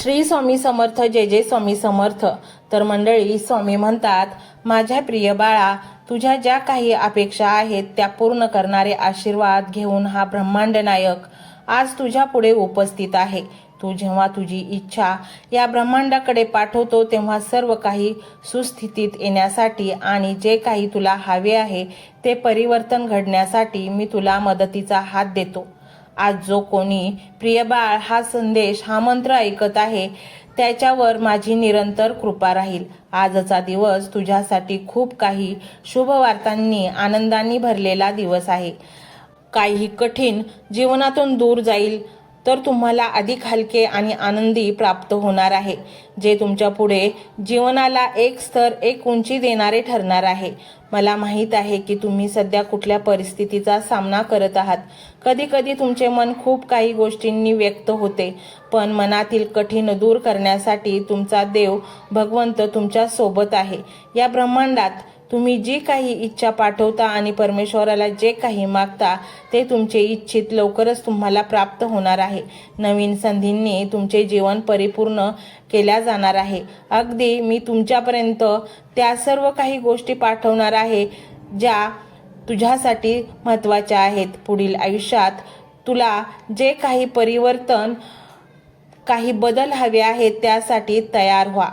श्री स्वामी समर्थ, जय जय स्वामी समर्थ। तर मंडळी, स्वामी म्हणतात, माझ्या प्रिय बाळा, तुझ्या ज्या काही अपेक्षा आहेत त्या पूर्ण करणारे आशीर्वाद घेऊन हा ब्रह्मांड नायक आज तुझ्या पुढे उपस्थित आहे। तू जेव्हा तुझी इच्छा या ब्रह्मांडाकडे पाठवतो तेव्हा सर्व काही सुस्थितीत येण्यासाठी आणि जे काही तुला हवे आहे ते परिवर्तन घडण्यासाठी मी तुला मदतीचा हात देतो। आज जो कोणी प्रिय बाळ हा संदेश, हा मंत्र ऐकत आहे त्याच्यावर माझी निरंतर कृपा राहील। आजचा दिवस तुझ्यासाठी खूप काही शुभ वार्तांनी, आनंदांनी भरलेला दिवस आहे। काही कठीण जीवनातून दूर जाईल तर तुम्हाला अधिक हलके आणि आनंदी प्राप्त होणार आहे, जे तुमच्या पुढे जीवनाला एक स्तर, एक उंची देणारे ठरणार आहे। मला माहीत आहे की तुम्ही सध्या कुठल्या परिस्थितीचा सामना करत आहात। कधी कधी तुमचे मन खूप काही गोष्टींनी व्यक्त होते, पण मनातील कठीण दूर करण्यासाठी तुमचा देव भगवंत तुमच्या सोबत आहे। या ब्रह्मांडात तुम्ही जी काही इच्छा पाठवता आणि परमेश्वराला जे काही मागता ते तुमचे इच्छित लवकरच तुम्हाला प्राप्त होणार आहे। नवीन संधींनी तुमचे जीवन परिपूर्ण केल्या जाणार आहे। अगदी मी तुमच्यापर्यंत त्या सर्व काही गोष्टी पाठवणार आहे ज्या तुझ्यासाठी महत्त्वाच्या आहेत। पुढील आयुष्यात तुला जे काही परिवर्तन, काही बदल हवे आहेत त्यासाठी तयार व्हा।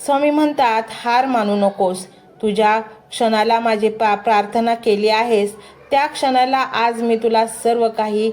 स्वामी म्हणतात, हार मानू नकोस। तुझ्या क्षणाला माझी प्रार्थना केली आहेस त्या क्षणाला आज मी तुला सर्व काही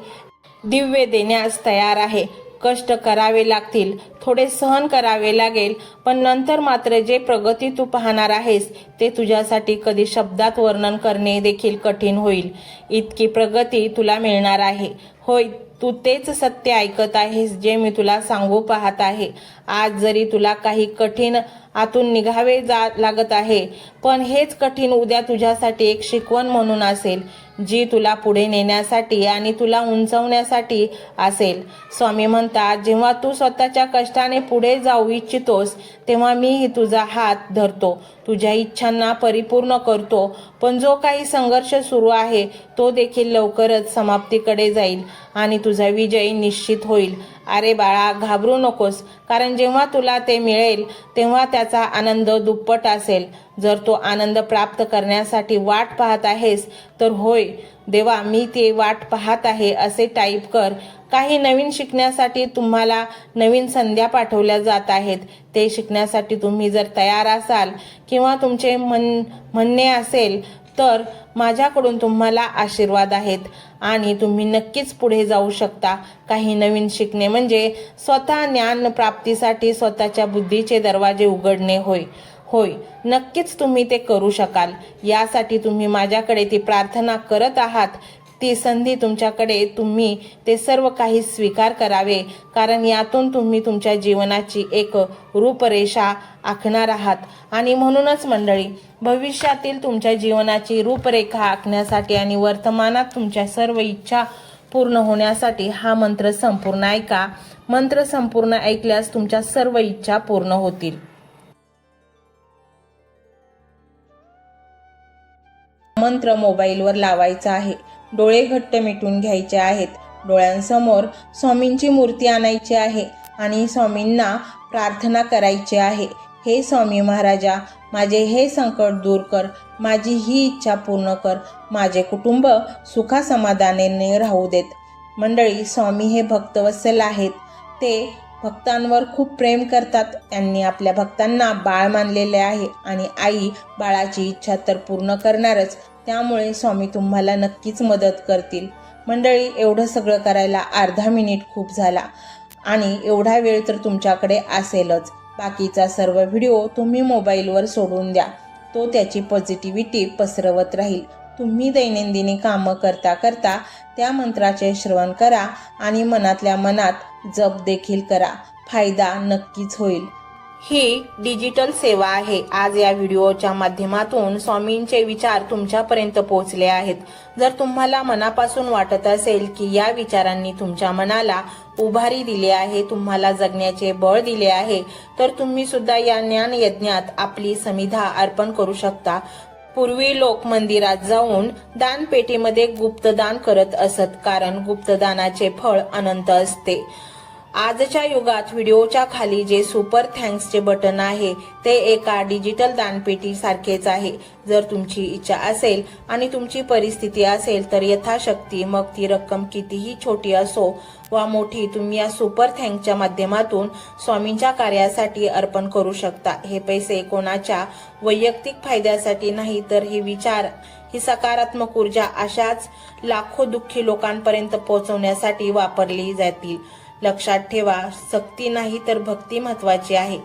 दिव्य देण्यास तयार आहे। कष्ट करावे लागतील, थोडे सहन करावे लागेल, पण नंतर मात्र जे प्रगती तू पाहणार आहेस ते तुझ्यासाठी कधी शब्दात वर्णन करणे देखील कठीण होईल। इतकी प्रगती तुला मिळणार आहे। होय, तू तेच सत्य ऐकत आहेस जे मी तुला सांगू पाहत आहे। आज जरी तुला काही कठीण आतून निघावे लागत आहे, पण हेच कठीण उद्या तुझ्यासाठी एक शिकवण म्हणून असेल, जी तुला पुढे नेण्यासाठी आणि तुला उंचवण्यासाठी असेल। स्वामी म्हणतात, जेव्हा तू स्वतःच्या कष्टाने पुढे जाऊ इच्छितोस तेव्हा मीही तुझा हात धरतो, तुझ्या इच्छांना परिपूर्ण करतो। पण जो काही संघर्ष सुरू आहे तो देखील लवकरच समाप्तीकडे जाईल आणि तुझा विजय निश्चित होईल। अरे बाळा, घाबरू नकोस, कारण जेव्हा तुला ते मिळेल तेव्हा त्याचा आनंद दुप्पट असेल। जर तो आनंद प्राप्त करण्यासाठी वाट पाहत आहेस तर होय देवा, मी ते वाट पाहत आहे असे टाईप कर। काही नवीन शिकण्यासाठी तुम्हाला नवीन संध्या पाठवल्या जात आहेत। ते शिकण्यासाठी तुम्ही जर तयार असाल किंवा तुमचे म्हणणे असेल तर माझ्याकडून तुम्हाला आशीर्वाद आहेत आणि तुम्ही नक्कीच पुढे जाऊ शकता। काही नवीन शिकणे म्हणजे स्वतः ज्ञान प्राप्तीसाठी स्वतःच्या बुद्धीचे दरवाजे उघडणे होय। होय, नक्कीच तुम्ही ते करू शकाल। यासाठी तुम्ही माझ्याकडे ती प्रार्थना करत आहात, ती संधी तुमच्याकडे, तुम्ही ते सर्व काही स्वीकार करावे, कारण यातून तुम्ही तुमच्या जीवनाची एक रूपरेषा आखणार आहात। आणि म्हणूनच मंडळी, भविष्यातील तुमच्या जीवनाची रूपरेखा आखण्यासाठी आणि वर्तमानात तुमच्या सर्व इच्छा पूर्ण होण्यासाठी हा मंत्र संपूर्ण ऐका। मंत्र संपूर्ण ऐकल्यास तुमच्या सर्व इच्छा पूर्ण होतील। मंत्र मोबाईलवर लावायचा आहे, डोळे घट्ट मिटून घ्यायचे आहेत, डोळ्यांसमोर स्वामींची मूर्ती आणायची आहे आणि स्वामींना प्रार्थना करायची आहे, हे स्वामी महाराजा, माझे हे संकट दूर कर, माझी ही इच्छा पूर्ण कर, माझे कुटुंब सुखासमाधानाने राहू देत। मंडळी, स्वामी हे भक्तवत्सल आहेत। ते भक्तांवर खूप प्रेम करतात। त्यांनी आपल्या भक्तांना बाळ मानलेले आहे आणि आई बाळाची इच्छा तर पूर्ण करणारच, त्यामुळे स्वामी तुम्हाला नक्कीच मदत करतील। मंडळी, एवढं सगळं करायला अर्धा मिनिट खूप झाला आणि एवढा वेळ तर तुमच्याकडे असेलच। बाकीचा सर्व व्हिडिओ तुम्ही मोबाईलवर सोडून द्या, तो त्याची पॉझिटिव्हिटी पसरवत राहील। तुम्ही दैनंदिनी कामं करता करता त्या मंत्राचे श्रवण करा आणि मनातल्या मनात जप देखील करा, फायदा नक्कीच होईल। ही डिजिटल सेवा आहे। आज या व्हिडिओच्या माध्यमातून स्वामींचे विचार तुमच्यापर्यंत पोहोचले आहेत। जर तुम्हाला मनापासून वाटत असेल की या विचारांनी तुमच्या मनाला उभारी दिली आहे, तुम्हाला जगण्याचे बळ दिले आहे, तर तुम्ही सुद्धा या ज्ञान यज्ञात आपली समिधा अर्पण करू शकता। पूर्वी लोक मंदिरात जाऊन दानपेटीमध्ये गुप्तदान करत असत, कारण गुप्तदानाचे फळ अनंत असते। आजच्या युगात व्हिडिओच्या खाली जे सुपर थँक्सचे बटन आहे ते एका डिजिटल दानपेटी सारखेच आहे. जर तुमची इच्छा असेल आणि तुमची परिस्थिती असेल तर यथाशक्ती, मग ती रक्कम कितीही छोटी असो वा मोठी, तुम्ही या सुपर थँक्सच्या माध्यमातून स्वामींच्या कार्यासाठी अर्पण करू शकता. हे पैसे कोणाच्या वैयक्तिक फायद्यासाठी नाही, तर हे विचार, ही सकारात्मक ऊर्जा अशाच लाखो दुःखी लोकांपर्यंत पोहोचवण्यासाठी वापरली जातील. लक्षात ठेवा, सक्ती नाही तर भक्ती महत्वाची आहे.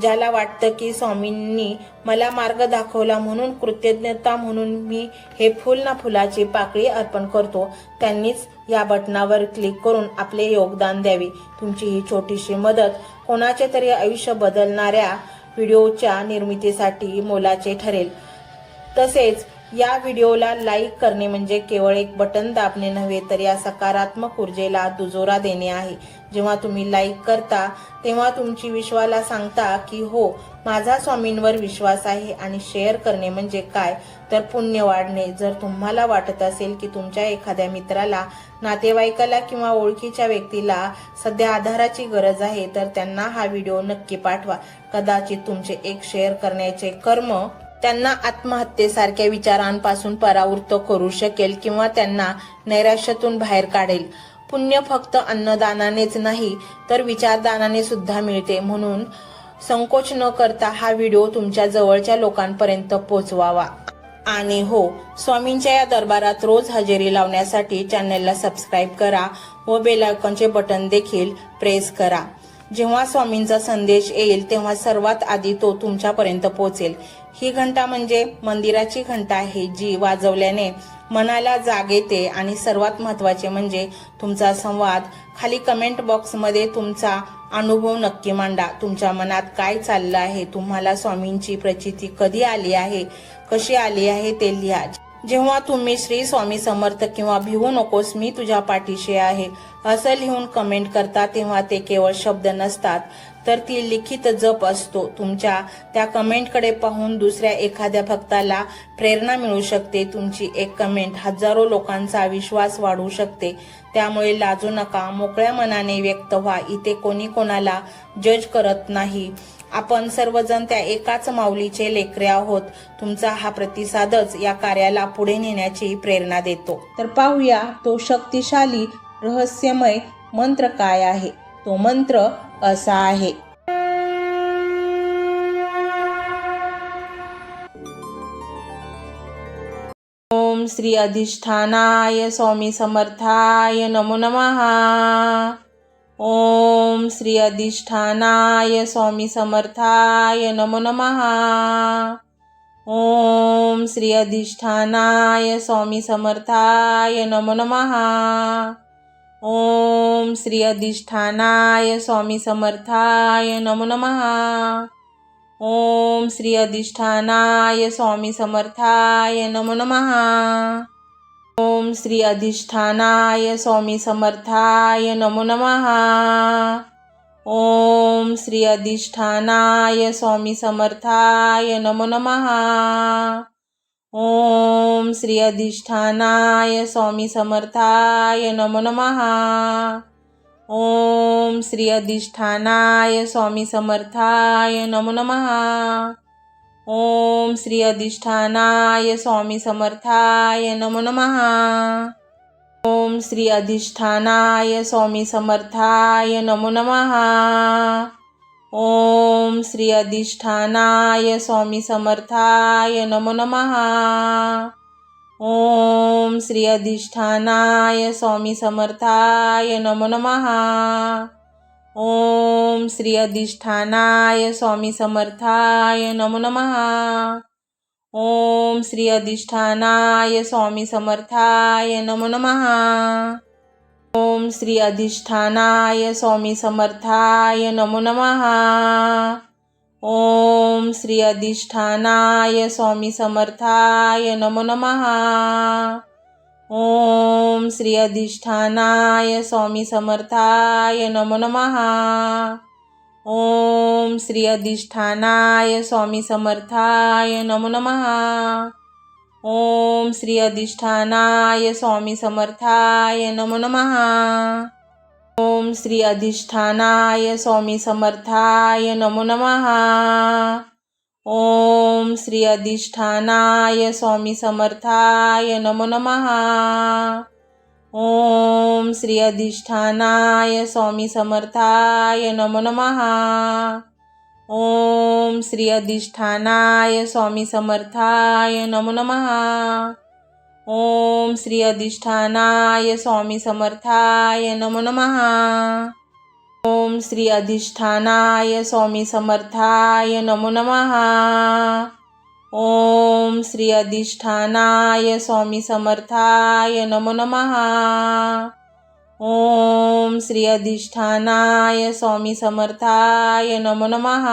ज्याला वाटतं की स्वामींनी मला मार्ग दाखवला म्हणून कृतज्ञता म्हणून मी हे फुल ना फुलाची पाकळी अर्पण करतो, त्यांनीच या बटनावर क्लिक करून आपले योगदान द्यावे. तुमची ही छोटीशी मदत कोणाचे तरी आयुष्य बदलणाऱ्या व्हिडिओच्या निर्मितीसाठी मोलाचे ठरेल. तसेच या व्हिडिओला लाईक करणे म्हणजे केवळ एक बटन दाबणे नव्हे, तर या सकारात्मक ऊर्जेला दुजोरा देणे आहे. जेव्हा तुम्ही लाईक करता तेव्हा तुमची विश्वाला सांगता की हो, माझा स्वामींवर विश्वास आहे. आणि शेअर करणे म्हणजे काय, तर पुण्य वाढणे. जर तुम्हाला वाटत असेल की तुमच्या एखाद्या मित्राला, नातेवाईकाला किंवा ओळखीच्या व्यक्तीला सध्या आधाराची गरज आहे, तर त्यांना हा व्हिडिओ नक्की पाठवा. कदाचित तुमचे एक शेअर करण्याचे कर्म त्यांना आत्महत्येसारख्या विचारांपासून परावृत्त करू शकेल किंवा त्यांना नैराश्यातून बाहेर काढेल. पुण्य फक्त अन्नदानानेच नाही तर विचारदानाने सुद्धा मिळते. म्हणून संकोच न करता हा व्हिडिओ तुमच्या जवळच्या लोकांपर्यंत पोहोचवावा. आणि हो, स्वामींच्या या दरबारात रोज हजेरी लावण्यासाठी चॅनलला सबस्क्राईब करा व बेल आयकॉनचे बटन देखील प्रेस करा. जेव्हा स्वामींचा संदेश येईल तेव्हा सर्वात आधी तो तुमच्यापर्यंत पोहोचेल. ही घंटा म्हणजे मंदिराची घंटा आहे, जी वाजवल्याने मनाला जाग येते. आणि सर्वात महत्त्वाचे म्हणजे तुमचा संवाद. खाली कमेंट बॉक्समध्ये तुमचा अनुभव नक्की मांडा. तुमच्या मनात काय चाललं आहे, तुम्हाला स्वामींची प्रचिती कधी आली आहे, कशी आली आहे ते लिहा. जेव्हा तुम्ही श्री स्वामी समर्थ किंवा भिवू नकोस मी तुझ्या पाठीशी आहे असं लिहून कमेंट करता, तेव्हा ते केवळ शब्द नसतात, तर ती लिखित जप असतो. तुमच्या त्या कमेंटकडे पाहून दुसऱ्या एखाद्या भक्ताला प्रेरणा मिळू शकते. तुमची एक कमेंट हजारो लोकांचा विश्वास वाढवू शकते. त्यामुळे लाजू नका, मोकळ्या मनाने व्यक्त व्हा. इथे कोणी कोणाला जज करत नाही. आपण सर्वजण त्या एकाच माऊलीचे लेकरे आहोत. तुमचा हा प्रतिसादच या कार्याला पुढे नेण्याची प्रेरणा देतो. तर पाहूया तो शक्तिशाली रहस्यमय मंत्र काय आहे. तो मंत्र असा आहे. ओम श्री अधिष्ठानाय स्वामी समर्थाय नमो नमः. ओम श्री अधिष्ठानाय स्वामी समर्थाय नमो नमः. ओम श्री अधिष्ठानाय स्वामी समर्थाय नमो नमः. ओम श्री अधिष्ठानाय स्वामी समर्थाय नमो नमः. ओम श्री अधिष्ठानाय स्वामी समर्थाय नमो नमः. ओम श्री अधिष्ठानाय स्वामी समर्थाय नमो नमः. ओम श्री अधिष्ठानाय स्वामी समर्थाय नमो नमः. ओम श्री अधिष्ठानाय स्वामी समर्थाय नमो नमः. ओम श्री अधिष्ठानाय स्वामी समर्थाय नमो नमः. ओम श्री अधिष्ठानाय स्वामी समर्थाय नमो नमः. ओम श्री अधिष्ठानाय स्वामी समर्थाय नमो नमः. ओम श्री अधिष्ठानाय स्वामी समर्थाय नमो नमः. ओम श्री अधिष्ठानाय स्वामी समर्थाय नमो नमः. ओम श्री अधिष्ठानाय स्वामी समर्थाय नमो नमः. ओम श्री अधिष्ठानाय स्वामी समर्थाय नमो नमः. ओम श्री अधिष्ठानाय स्वामी समर्थाय नमो नमः. ओम श्री अधिष्ठानाय स्वामी समर्थाय नमो नमः. ओम श्री अधिष्ठानाय स्वामी समर्थाय नमो नमः. ओम श्री अधिष्ठानाय स्वामी समर्थाय नमो नमः. ओम श्री अधिष्ठानाय स्वामी समर्थाय नमो नमः. ओम श्री अधिष्ठानाय स्वामी समर्थाय नमो नमः। ओम श्री अधिष्ठानाय स्वामी समर्थाय नमो नमः। ओम श्री अधिष्ठानाय स्वामी समर्थाय नमो नमः। ओम श्री अधिष्ठानाय स्वामी समर्थाय नमो नमः। ओम श्री अधिष्ठानाय स्वामी समर्थाय नमो नमः। ओम श्री अधिष्ठानाय स्वामी समर्थाय नमो नमः। ओम श्री अधिष्ठानाय स्वामी समर्थाय नमो नमः। ओम श्री अधिष्ठानाय स्वामी समर्थाय नमो नमः।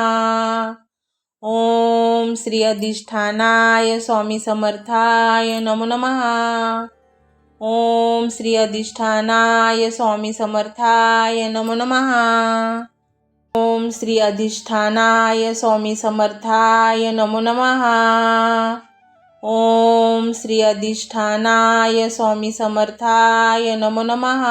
ओम श्री अधिष्ठानाय स्वामी समर्थाय नमो नमः। ओम श्री अधिष्ठानाय स्वामी समर्थाय नमो नमः। ओम श्री अधिष्ठानाय स्वामी समर्थाय नमो नमः। ओम श्री अधिष्ठानाय स्वामी समर्थाय नमो नमः।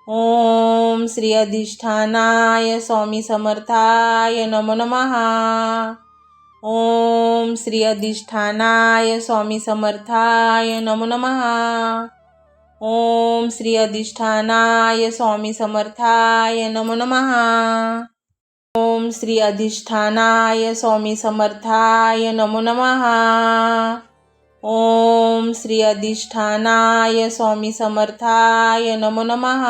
ओम श्री अधिष्ठानाय स्वामी समर्थाय नमो नमः। ओम श्री अधिष्ठानाय स्वामी समर्थाय नमो नमः। ओम श्री अधिष्ठानाय स्वामी समर्थाय नमो नमः। ओम श्री अधिष्ठानाय स्वामी समर्थाय नमो नमः। ओम श्री अधिष्ठानाय स्वामी समर्थाय नमो नमः।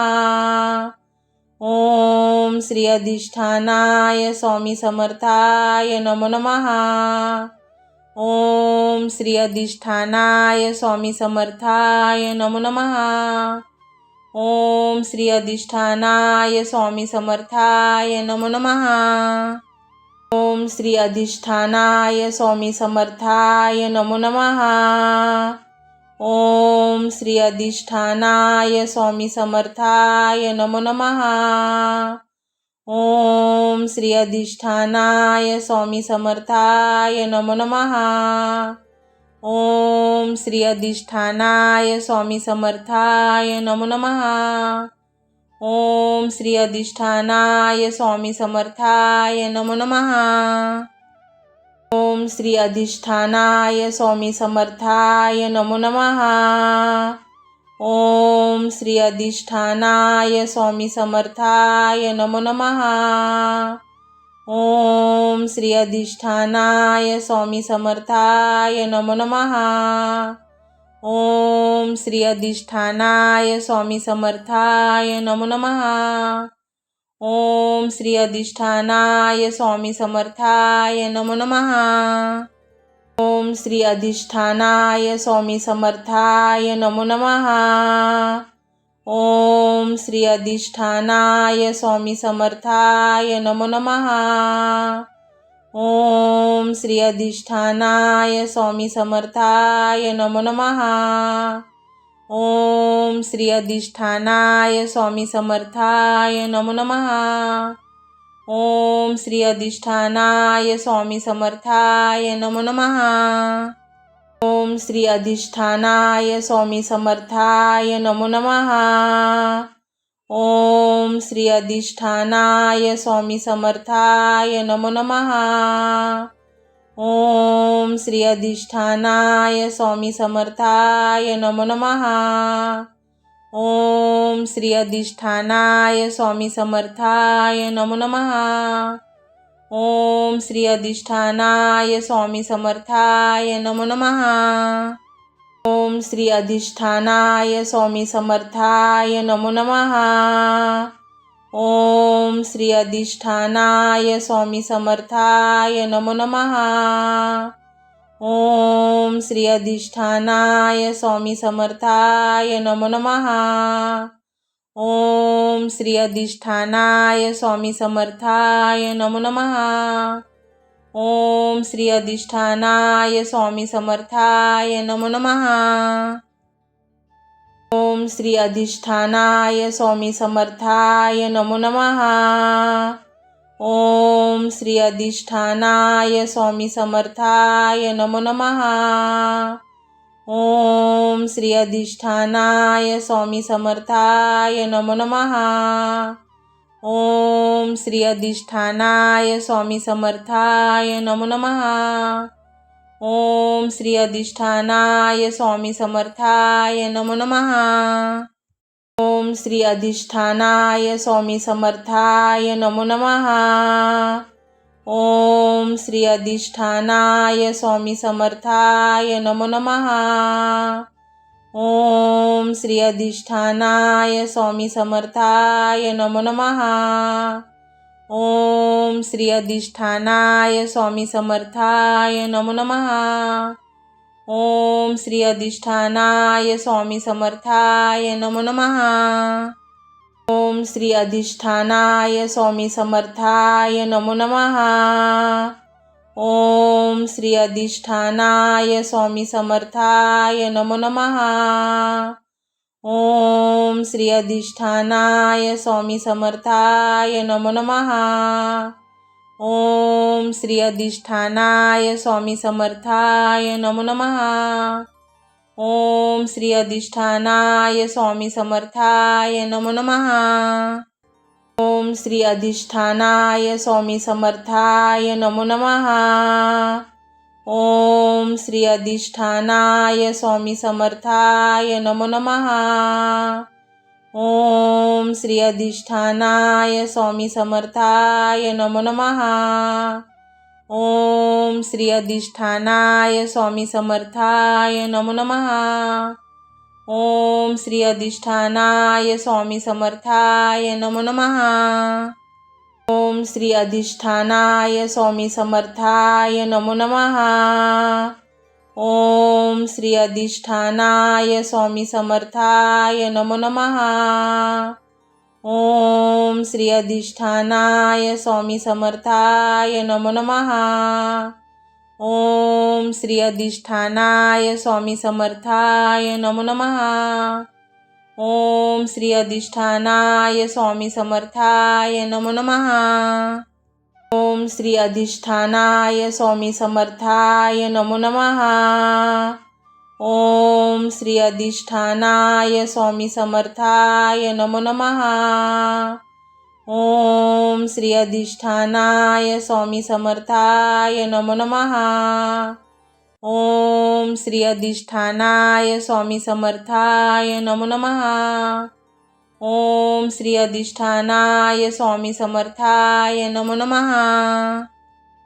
ओम श्री अधिष्ठानाय स्वामी समर्थाय नमो नमः। ओम श्री अधिष्ठानाय स्वामी समर्थाय नमो नमः। ओम श्री अधिष्ठानाय स्वामी समर्थाय नमो नमः। ओम श्री अधिष्ठानाय स्वामी समर्थाय नमो नमः। ओम श्री अधिष्ठानाय स्वामी समर्थाय नमो नमः। ओम श्री अधिष्ठानाय स्वामी समर्थाय नमो नमः। ओम श्री अधिष्ठानाय स्वामी समर्थाय नमो नमः। ओम श्री अधिष्ठानाय स्वामी समर्थाय नमो नमः। ओम श्री अधिष्ठानाय स्वामी समर्थाय नमो नमः। ओम श्री अधिष्ठानाय स्वामी समर्थाय नमो नमः। ओम श्री अधिष्ठानाय स्वामी समर्थाय नमो नमः। ओम श्री अधिष्ठानाय स्वामी समर्थाय नमो नमः। ओम श्री अधिष्ठानाय स्वामी समर्थाय नमो नमः। ओम श्री अधिष्ठानाय स्वामी समर्थाय नमो नमः। ओम श्री अधिष्ठानाय स्वामी समर्थाय नमो नमः। ओम श्री अधिष्ठानाय स्वामी समर्थाय नमो नमः। ओम श्री अधिष्ठानाय स्वामी समर्थाय नमो नमः। ओम श्री अधिष्ठानाय स्वामी समर्थाय नमो नमः। ओम श्री अधिष्ठानाय स्वामी समर्थाय नमो नमः। ओम श्री अधिष्ठानाय स्वामी समर्थाय नमो नमः। ओम श्री अधिष्ठानाय स्वामी समर्थाय नमो नमः। ओम श्री अधिष्ठानाय स्वामी समर्थाय नमो नमः। ओम श्री अधिष्ठानाय स्वामी समर्थाय नमो नमः। ओम श्री अधिष्ठानाय स्वामी समर्थाय नमो नमः। ओम श्री अधिष्ठानाय स्वामी समर्थाय नमो नमः। ओम श्री अधिष्ठानाय स्वामी समर्थाय नमो नमः। ओम श्री अधिष्ठानाय स्वामी समर्थाय नमो नमः। ओम श्री अधिष्ठानाय स्वामी समर्थाय नमो नमः। ओम श्री अधिष्ठानाय स्वामी समर्थाय नमो नमः। ओम श्री अधिष्ठानाय स्वामी समर्थाय नमो नमः। ओम श्री अधिष्ठानाय स्वामी समर्थाय नमो नमः। ओम श्री अधिष्ठानाय स्वामी समर्थाय नमो नमः। ओम श्री अधिष्ठानाय स्वामी समर्थाय नमो नमः। ओम श्री अधिष्ठानाय स्वामी समर्थाय नमो नमः। ओम श्री अधिष्ठानाय स्वामी समर्थाय नमो नमः। ओम श्री अधिष्ठानाय स्वामी समर्थाय नमो नमः। ओम श्री अधिष्ठानाय स्वामी समर्थाय नमो नमः। ओम श्री अधिष्ठानाय स्वामी समर्थाय नमो नमः। ओम श्री अधिष्ठानाय स्वामी समर्थाय नमो नमः। ओम श्री अधिष्ठानाय स्वामी समर्थाय नमो नमः। ओम श्री अधिष्ठानाय स्वामी समर्थाय नमो नमः। ओम श्री अधिष्ठानाय स्वामी समर्थाय नमो नमः। ओम श्री अधिष्ठानाय स्वामी समर्थाय नमो नमः। ओम श्री अधिष्ठानाय स्वामी समर्थाय नमो नमः। ओम श्री अधिष्ठानाय स्वामी समर्थाय नमो नमः। ओम श्री अधिष्ठानाय स्वामी समर्थाय नमो नमः। ओम श्री अधिष्ठानाय स्वामी समर्थाय नमो नमः। ओम श्री अधिष्ठानाय स्वामी समर्थाय नमो नमः। ओम श्री अधिष्ठानाय स्वामी समर्थाय नमो नमः। ओम श्री अधिष्ठानाय स्वामी समर्थाय नमो नमः। ओम श्री अधिष्ठानाय स्वामी समर्थाय नमो नमः। ओम श्री अधिष्ठानाय स्वामी समर्थाय नमो नमः। ओम श्री अधिष्ठानाय स्वामी समर्थाय नमो नमः। ओम श्री अधिष्ठानाय स्वामी समर्थाय नमो नमः। ओम श्री अधिष्ठानाय स्वामी समर्थाय नमो नमः। ओम श्री अधिष्ठानाय स्वामी समर्थाय नमो नमः। ओम श्री अधिष्ठानाय स्वामी समर्थाय नमो नमः। ओम श्री अधिष्ठानाय स्वामी समर्थाय नमो नमः।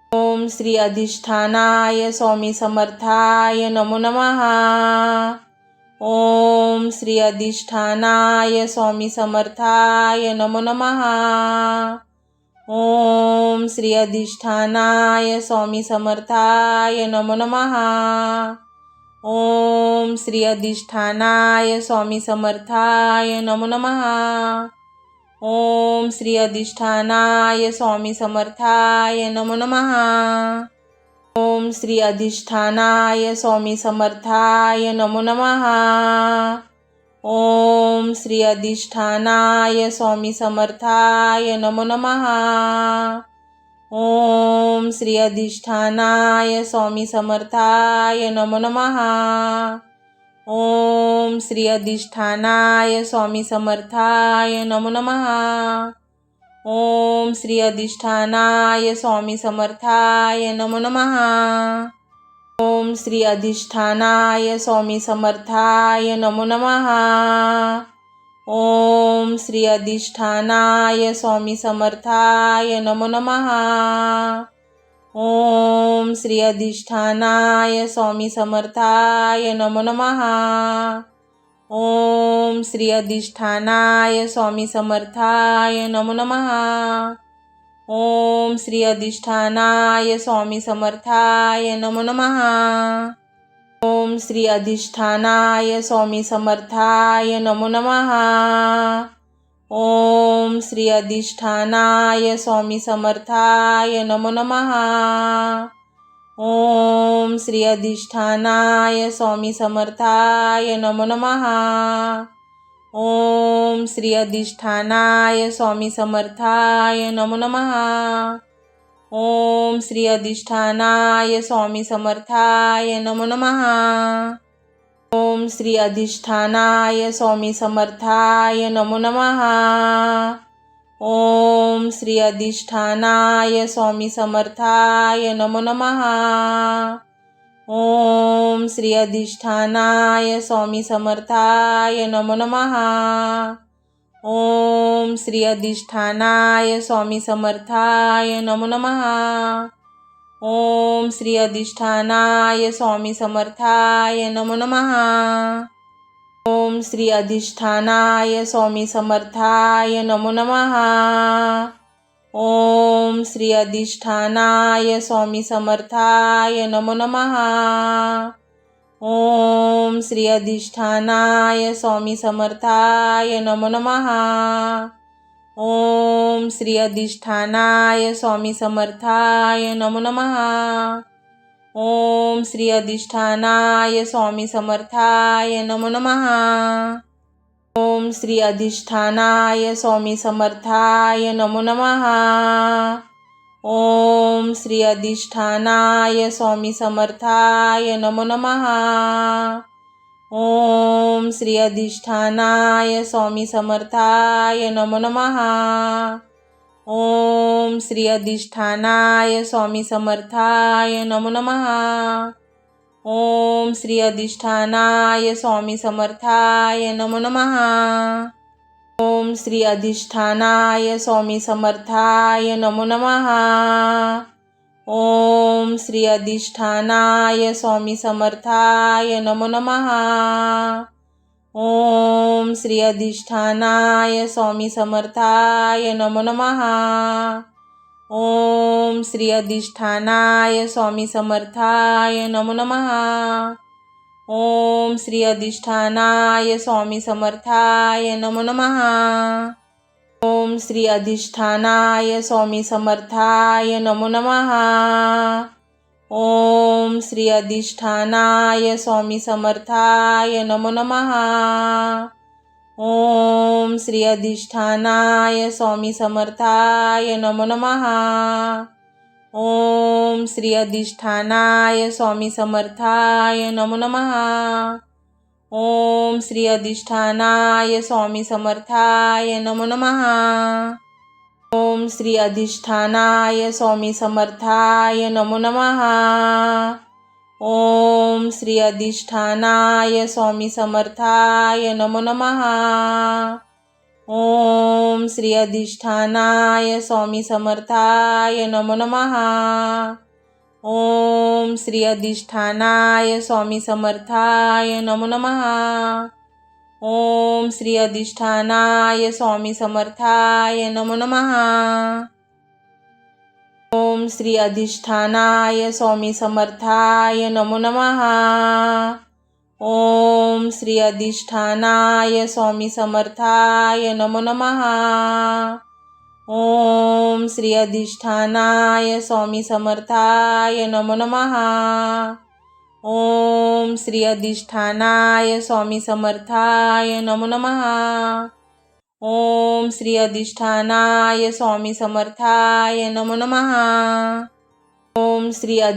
ओम श्री अधिष्ठानाय स्वामी समर्थाय नमो नमः। ओम श्री अधिष्ठानाय स्वामी समर्थाय नमो नमः। ओम श्री अधिष्ठानाय स्वामी समर्थाय नमो नमः। ओम श्री अधिष्ठानाय स्वामी समर्थाय नमो नमः। ओम श्री अधिष्ठानाय स्वामी समर्थाय नमो नमः। ओम श्री अधिष्ठानाय स्वामी समर्थाय नमो नमः। ओम श्री अधिष्ठानाय स्वामी समर्थाय नमो नमः। ओम श्री अधिष्ठानाय स्वामी समर्थाय नमो नमः। ओम श्री अधिष्ठानाय स्वामी समर्थाय नमो नमः। ओम श्री अधिष्ठानाय स्वामी समर्थाय नमो नमः। ओम श्री अधिष्ठानाय स्वामी समर्थाय नमो नमः। ओम श्री अधिष्ठानाय स्वामी समर्थाय नमो नमः। ओम श्री अधिष्ठानाय स्वामी समर्थाय नमो नमः। ओम श्री अधिष्ठानाय स्वामी समर्थाय नमो नमः। ओम श्री अधिष्ठानाय स्वामी समर्थाय नमो नमः। ओम श्री अधिष्ठानाय स्वामी समर्थाय नमो नमः। ओम श्री अधिष्ठानाय स्वामी समर्थाय नमो नमः। ओम श्री अधिष्ठानाय स्वामी समर्थाय नमो नमः। ओम श्री अधिष्ठानाय स्वामी समर्थाय नमो नमः। ओम श्री अधिष्ठानाय स्वामी समर्थाय नमो नमः। ओम श्री अधिष्ठानाय स्वामी समर्थाय नमो नमः। ओम श्री अधिष्ठानाय स्वामी समर्थाय नमो नमः। ओम श्री अधिष्ठानाय स्वामी समर्थाय नमो नमः। ओम श्री अधिष्ठानाय स्वामी समर्थाय नमो नमः। ओम श्री अधिष्ठानाय स्वामी समर्थाय नमो नमः। ओम श्री अधिष्ठानाय स्वामी समर्थाय नमो नमः। ओम श्री अधिष्ठानाय स्वामी समर्थाय नमो नमः। ओम श्री अधिष्ठानाय स्वामी समर्थाय नमो नमः। ओम श्री अधिष्ठानाय स्वामी समर्थाय नमो नमः। ओम श्री अधिष्ठानाय स्वामी समर्थाय नमो नमः। ओम श्री अधिष्ठानाय स्वामी समर्थाय नमो नमः। ओम श्री अधिष्ठानाय स्वामी समर्थाय नमो नमः। ओम श्री अधिष्ठानाय स्वामी समर्थाय नमो नमः। ओम श्री अधिष्ठानाय स्वामी समर्थाय नमो नमः। ओम श्री अधिष्ठानाय स्वामी समर्थाय नमो नमः। ओम श्री अधिष्ठानाय स्वामी समर्थाय नमो नमः। ओम श्री अधिष्ठानाय स्वामी समर्थाय नमो नमः। ओम श्री अधिष्ठानाय स्वामी समर्थाय नमो नमः। ओम श्री अधिष्ठानाय स्वामी समर्थाय नमो नमः। ओम श्री अधिष्ठानाय स्वामी समर्थाय नमो नमः। ओम श्री अधिष्ठानाय स्वामी समर्थाय नमो नमः। ओम श्री अधिष्ठानाय स्वामी समर्थाय नमो नमः। ओम श्री अधिष्ठानाय स्वामी समर्थाय नमो नमः। ओम श्री अधिष्ठानाय स्वामी समर्थाय नमो नमः। ओम श्री अधिष्ठानाय स्वामी समर्थाय नमो नमः। ओम श्री अधिष्ठानाय स्वामी समर्थाय नमो नमः। ओम श्री अधिष्ठानाय स्वामी समर्थाय नमो नमः। ओम श्री अधिष्ठानाय स्वामी समर्थाय नमो नमः। ओम श्री अधिष्ठानाय स्वामी समर्थाय नमो नमः। ओम श्री अधिष्ठानाय स्वामी समर्थाय नमो नमः। ओम श्री अधिष्ठानाय स्वामी समर्थाय नमो नमः। ओम श्री अधिष्ठानाय स्वामी समर्थाय नमो नमः। ओम श्री अधिष्ठानाय स्वामी समर्थाय नमो नमः। ओम श्री अधिष्ठानाय स्वामी समर्थाय नमो नमः। ओम श्री अधिष्ठानाय स्वामी समर्थाय नमो नमः। ओम श्री अधिष्ठानाय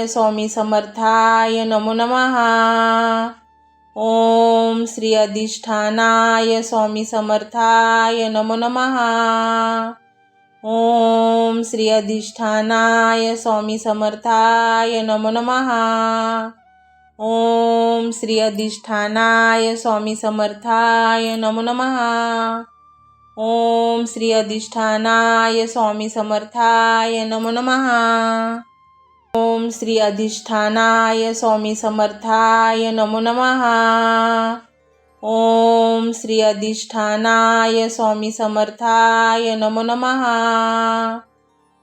स्वामी समर्थाय नमो नमः। ओम श्री अधिष्ठानाय स्वामी समर्थाय नमो नमः। ओम श्री अधिष्ठानाय स्वामी समर्थाय नमो नमः। ओम श्री अधिष्ठानाय स्वामी समर्थाय नमो नमः। ओम श्री अधिष्ठानाय स्वामी समर्थाय नमो नमः। ओम श्री अधिष्ठानाय स्वामी समर्थाय नमो नमः। ओम श्री अधिष्ठानाय स्वामी समर्थाय नमो नमः।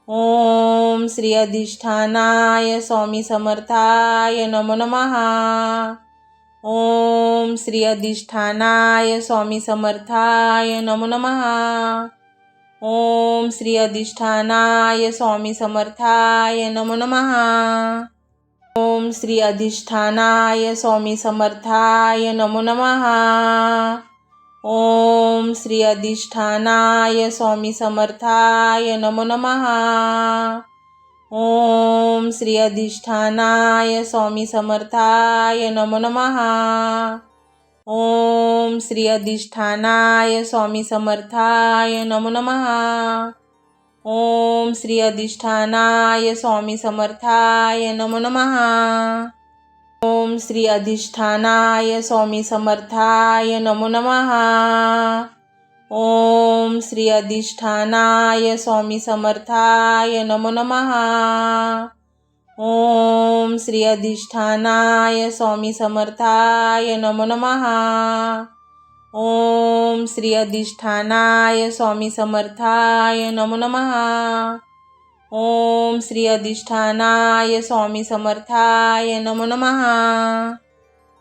ओम श्री अधिष्ठानाय स्वामी समर्थाय नमो नमः। ओम श्री अधिष्ठानाय स्वामी समर्थाय नमो नमः। ओम श्री अधिष्ठानाय स्वामी समर्थाय नमो नमः। ओम श्री अधिष्ठानाय स्वामी समर्थाय नमो नमः। ओम श्री अधिष्ठानाय स्वामी समर्थाय नमो नमः। ओम श्री अधिष्ठानाय स्वामी समर्थाय नमो नमः। ओम श्री अधिष्ठानाय स्वामी समर्थाय नमो नमः। ओम श्री अधिष्ठानाय स्वामी समर्थाय नमो नमः। ओम श्री अधिष्ठानाय स्वामी समर्थाय नमो नमः। ओम श्री अधिष्ठानाय स्वामी समर्थाय नमो नमः। ओम श्री अधिष्ठानाय स्वामी समर्थाय नमो नमः। ओम श्री अधिष्ठानाय स्वामी समर्थाय नमो नमः। ओम श्री अधिष्ठानाय स्वामी समर्थाय नमो नमः।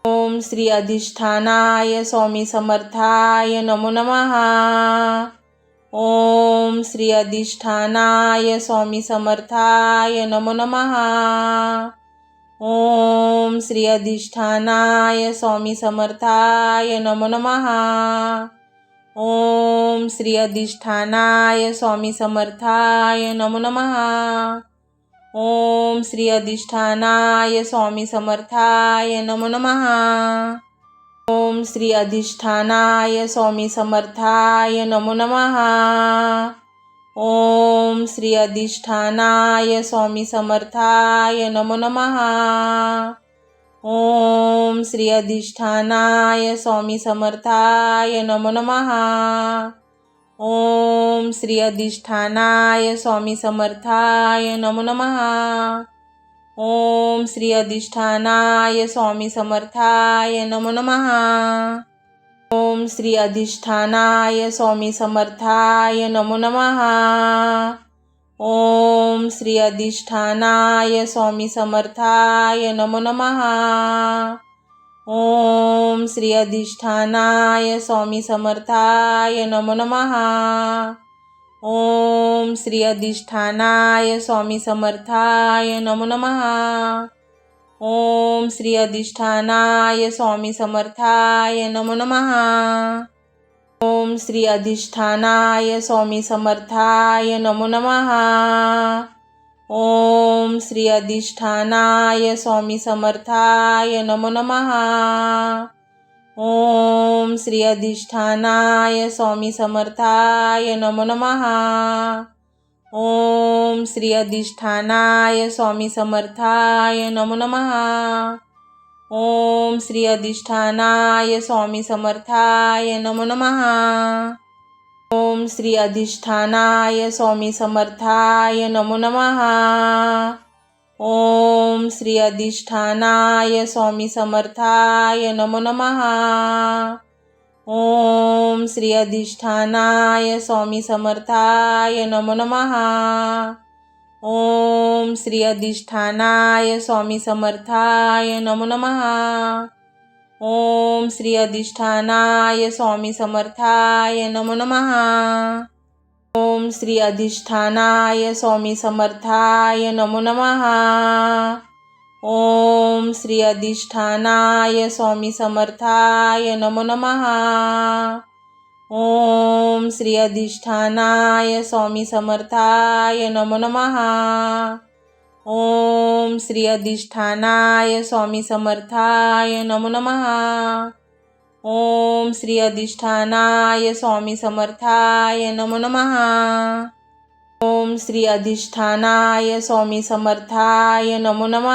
ओम श्री अधिष्ठानाय स्वामी समर्थाय नमो नमः। ओम श्री अधिष्ठानाय स्वामी समर्थाय नमो नमः। ओम श्री अधिष्ठानाय स्वामी समर्थाय नमो नमः। ओम श्री अधिष्ठानाय स्वामी समर्थाय नमो नमः। ओम श्री अधिष्ठानाय स्वामी समर्थाय नमो नमः। ओम श्री अधिष्ठानाय स्वामी समर्थाय नमो नमः। ओम श्री अधिष्ठानाय स्वामी समर्थाय नमो नमः। ओम श्री अधिष्ठानाय स्वामी समर्थाय नमो नमः। ओम श्री अधिष्ठानाय स्वामी समर्थाय नमो नमः। ओम श्री अधिष्ठानाय स्वामी समर्थाय नमो नमः। ओम श्री अधिष्ठानाय स्वामी समर्थाय नमो नमः। ओम श्री अधिष्ठानाय स्वामी समर्थाय नमो नमः। ओम श्री अधिष्ठानाय स्वामी समर्थाय नमो नमः। ओम श्री अधिष्ठानाय स्वामी समर्थाय नमो नमः। ओम श्री अधिष्ठानाय स्वामी समर्थाय नमो नमः। ओम श्री अधिष्ठानाय स्वामी समर्थाय नमो नमः। ओम श्री अधिष्ठानाय स्वामी समर्थाय नमो नमः। ओम श्री अधिष्ठानाय स्वामी समर्थाय नमो नमः। ओम श्री अधिष्ठानाय स्वामी समर्थाय नमो नमः। ओम श्री अधिष्ठानाय स्वामी समर्थाय नमो नमः। ओम श्री अधिष्ठानाय स्वामी समर्थाय नमो नमः। ओम श्री अधिष्ठानाय स्वामी समर्थाय नमो नमः। ओम श्री अधिष्ठानाय स्वामी समर्थाय नमो नमः। ओम श्री अधिष्ठानाय स्वामी समर्थाय नमो नमः। ओम श्री अधिष्ठानाय स्वामी समर्थाय नमो नमः। ओम श्री अधिष्ठानाय स्वामी समर्थाय नमो नमः। ओम श्री अधिष्ठानाय स्वामी समर्थाय नमो नमः। ओम श्री अधिष्ठानाय स्वामी समर्थाय नमो नमः। ओम श्री अधिष्ठानाय स्वामी समर्थाय नमो नमः। ओम श्री अधिष्ठानाय स्वामी समर्थाय नमो नमः। ओम श्री अधिष्ठानाय स्वामी समर्थाय नमो नमः।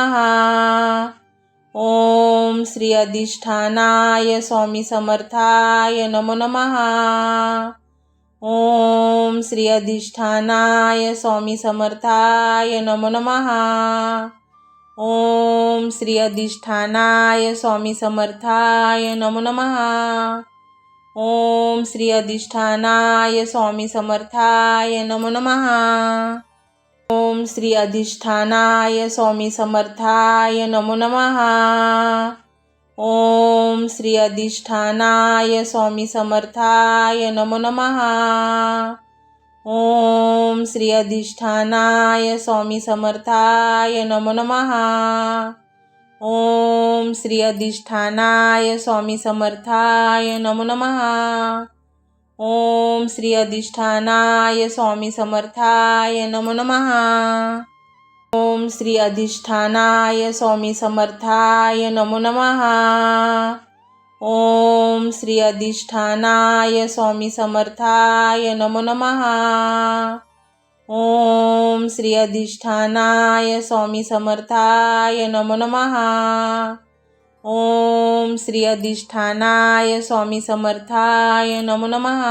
ओम श्री अधिष्ठानाय स्वामी समर्थाय नमो नमः। ओम श्री अधिष्ठानाय स्वामी समर्थाय नमो नमः। ओम श्री अधिष्ठानाय स्वामी समर्थाय नमो नमः। ओम श्री अधिष्ठानाय स्वामी समर्थाय नमो नमः। ओम श्री अधिष्ठानाय स्वामी समर्थाय नमो नमः। ओम श्री अधिष्ठानाय स्वामी समर्थाय नमो नमः। ओम श्री अधिष्ठानाय स्वामी समर्थाय नमो नमः। ओम श्री अधिष्ठानाय स्वामी समर्थाय नमो नमः। ओम श्री अधिष्ठानाय स्वामी समर्थाय नमो नमः। ओम श्री अधिष्ठानाय स्वामी समर्थाय नमो नमः। ओम श्री अधिष्ठानाय स्वामी समर्थाय नमो नमः। ओम श्री अधिष्ठानाय स्वामी समर्थाय नमो नमः। ओम श्री अधिष्ठानाय स्वामी समर्थाय नमो नमः।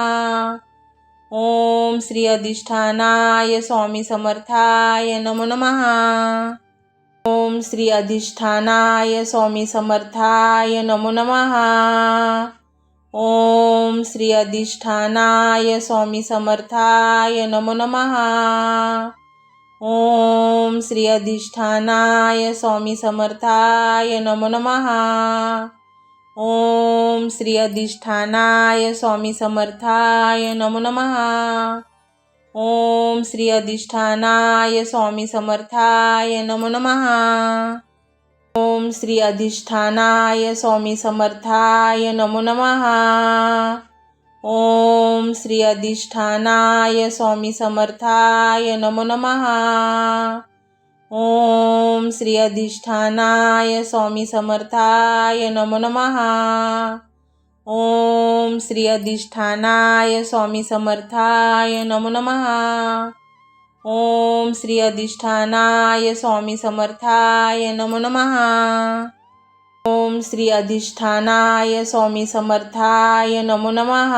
ओम श्री अधिष्ठानाय स्वामी समर्थाय नमो नमः। ओम श्री अधिष्ठानाय स्वामी समर्थाय नमो नमः। ओम श्री अधिष्ठानाय स्वामी समर्थाय नमो नमः। ओम श्री अधिष्ठानाय स्वामी समर्थाय नमो नमः। ओम श्री अधिष्ठानाय स्वामी समर्थाय नमो नमः। ओम श्री अधिष्ठानाय स्वामी समर्थाय नमो नमः। ओम श्री अधिष्ठानाय स्वामी समर्थाय नमो नमः। ओम श्री अधिष्ठानाय स्वामी समर्थाय नमो नमः। ओम श्री अधिष्ठानाय स्वामी समर्थाय नमो नमः। ओम श्री अधिष्ठानाय स्वामी समर्थाय नमो नमः। ओम श्री अधिष्ठानाय स्वामी समर्थाय नमो नमः। ओम श्री अधिष्ठानाय स्वामी समर्थाय नमो नमः।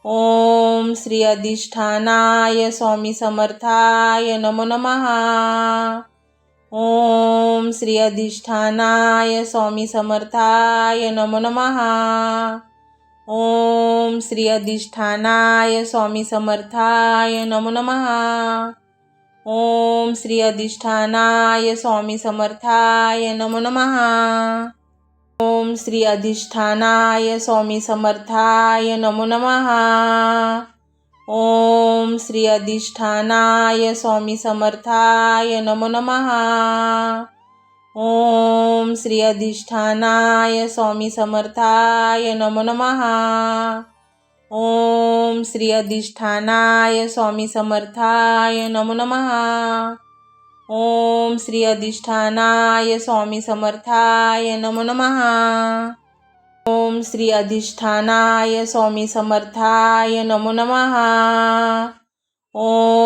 ओम श्री अधिष्ठानाय स्वामी समर्थाय नमो नमः। ओम श्री अधिष्ठानाय स्वामी समर्थाय नमो नमः। ओम श्री अधिष्ठानाय स्वामी समर्थाय नमो नमः। ओम श्री अधिष्ठानाय स्वामी समर्थाय नमो नमः। ओम श्री अधिष्ठानाय स्वामी समर्थाय नमो नमः। ओम श्री अधिष्ठानाय स्वामी समर्थाय नमो नमः। ओम श्री अधिष्ठानाय स्वामी समर्थाय नमो नमः। ओम श्री अधिष्ठानाय स्वामी समर्थाय नमो नमः। ओम श्री अधिष्ठानाय स्वामी समर्थाय नमो नमः। ओम श्री अधिष्ठानाय स्वामी समर्थाय नमो नमः।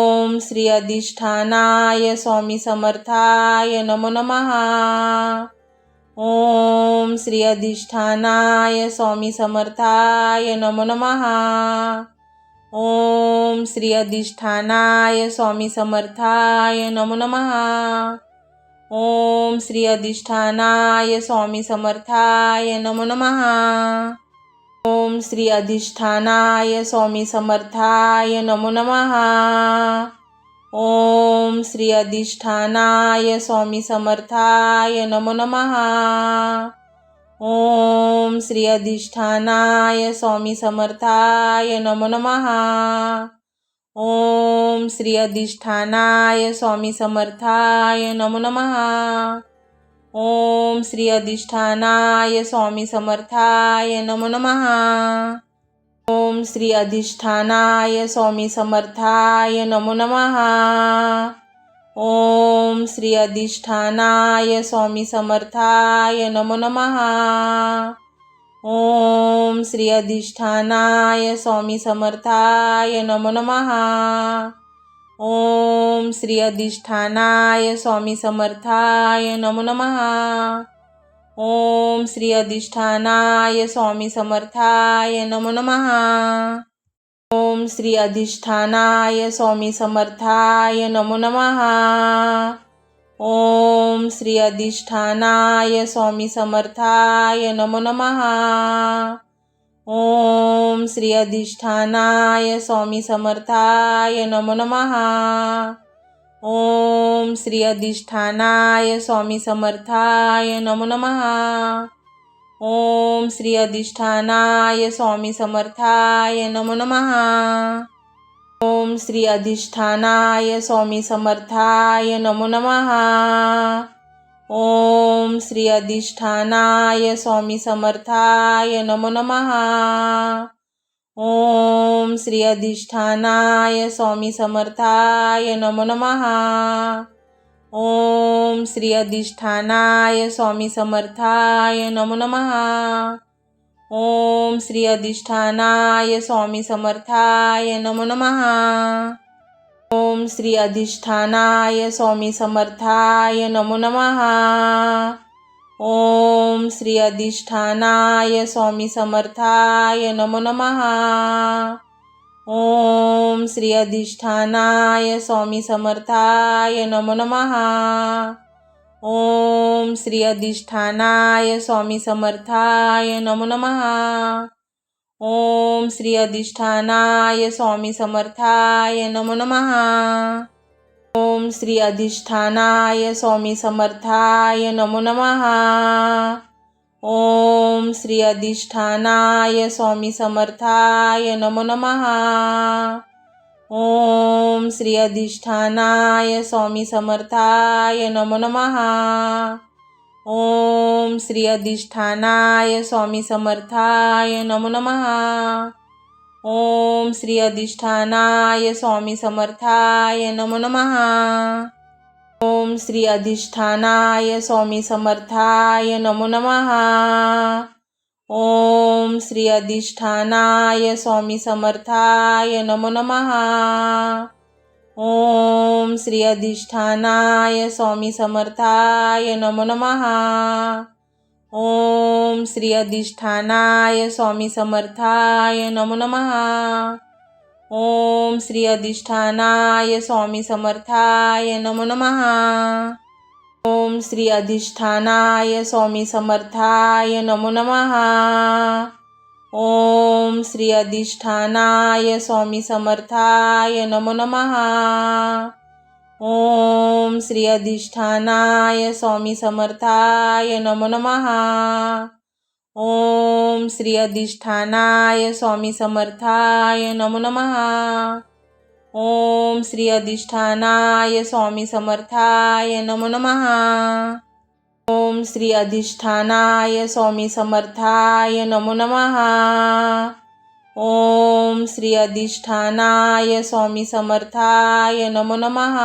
ओम श्री अधिष्ठानाय स्वामी समर्थाय नमो नमः। ओम श्री अधिष्ठानाय स्वामी समर्थाय नमो नमः। ओम श्री अधिष्ठानाय स्वामी समर्थाय नमो नमः। ओम श्री अधिष्ठानाय स्वामी समर्थाय नमो नमः। ओम श्री अधिष्ठानाय स्वामी समर्थाय नमो नमः। ओम श्री अधिष्ठानाय स्वामी समर्थाय नमो नमः। ओम श्री अधिष्ठानाय स्वामी समर्थाय नमो नमः। ओम श्री अधिष्ठानाय स्वामी समर्थाय नमो नमः। ओम श्री अधिष्ठानाय स्वामी समर्थाय नमो नमः। ओम श्री अधिष्ठानाय स्वामी समर्थाय नमो नमः। ओम श्री अधिष्ठानाय स्वामी समर्थाय नमो नमः। ओम श्री अधिष्ठानाय स्वामी समर्थाय नमो नमः। ओम श्री अधिष्ठानाय स्वामी समर्थाय नमो नमः। ओम श्री अधिष्ठानाय स्वामी समर्थाय नमो नमः। ओम श्री अधिष्ठानाय स्वामी समर्थाय नमो नमः। ओम श्री अधिष्ठानाय स्वामी समर्थाय नमो नमः। ओम श्री अधिष्ठानाय स्वामी समर्थाय नमो नमः। ओम श्री अधिष्ठानाय स्वामी समर्थाय नमो नमः। ओम श्री अधिष्ठानाय स्वामी समर्थाय नमो नमः। ओम श्री अधिष्ठानाय स्वामी समर्थाय नमो नमः। ओम श्री अधिष्ठानाय स्वामी समर्थाय नमो नमः। ओम श्री अधिष्ठानाय स्वामी समर्थाय नमो नमः। ओम श्री अधिष्ठानाय स्वामी समर्थाय नमो नमः। ओम श्री अधिष्ठानाय स्वामी समर्थाय नमो नमः। ओम श्री अधिष्ठानाय स्वामी समर्थाय नमो नमः। ओम श्री अधिष्ठानाय स्वामी समर्थाय नमो नमः। ओम श्री अधिष्ठानाय स्वामी समर्थाय नमो नमः। ओम श्री अधिष्ठानाय स्वामी समर्थाय नमो नमः। ओम श्री अधिष्ठानाय स्वामी समर्थाय नमो नमः। ओम श्री अधिष्ठानाय स्वामी समर्थाय नमो नमः। ओम श्री अधिष्ठानाय स्वामी समर्थाय नमो नमः। ओम श्री अधिष्ठानाय स्वामी समर्थाय नमो नमः। ओम श्री अधिष्ठानाय स्वामी समर्थाय नमो नमः। ओम श्री अधिष्ठानाय स्वामी समर्थाय नमो नमः। ओम श्री अधिष्ठानाय स्वामी समर्थाय नमो नमः। ओम श्री अधिष्ठानाय स्वामी समर्थाय नमो नमः। ओम श्री अधिष्ठानाय स्वामी समर्थाय नमो नमः। ओम श्री अधिष्ठानाय स्वामी समर्थाय नमो नमः। ओम श्री अधिष्ठानाय स्वामी समर्थाय नमो नमः। ओम श्री अधिष्ठानाय स्वामी समर्थाय नमो नमः। ओम श्री अधिष्ठानाय स्वामी समर्थाय नमो नमः। ओम श्री अधिष्ठानाय स्वामी समर्थाय नमो नमः। ओम श्री अधिष्ठानाय स्वामी समर्थाय नमो नमः। ओम श्री अधिष्ठानाय स्वामी समर्थाय नमो नमः। ओम श्री अधिष्ठानाय स्वामी समर्थाय नमो नमः। ओम श्री अधिष्ठानाय स्वामी समर्थाय नमो नमः।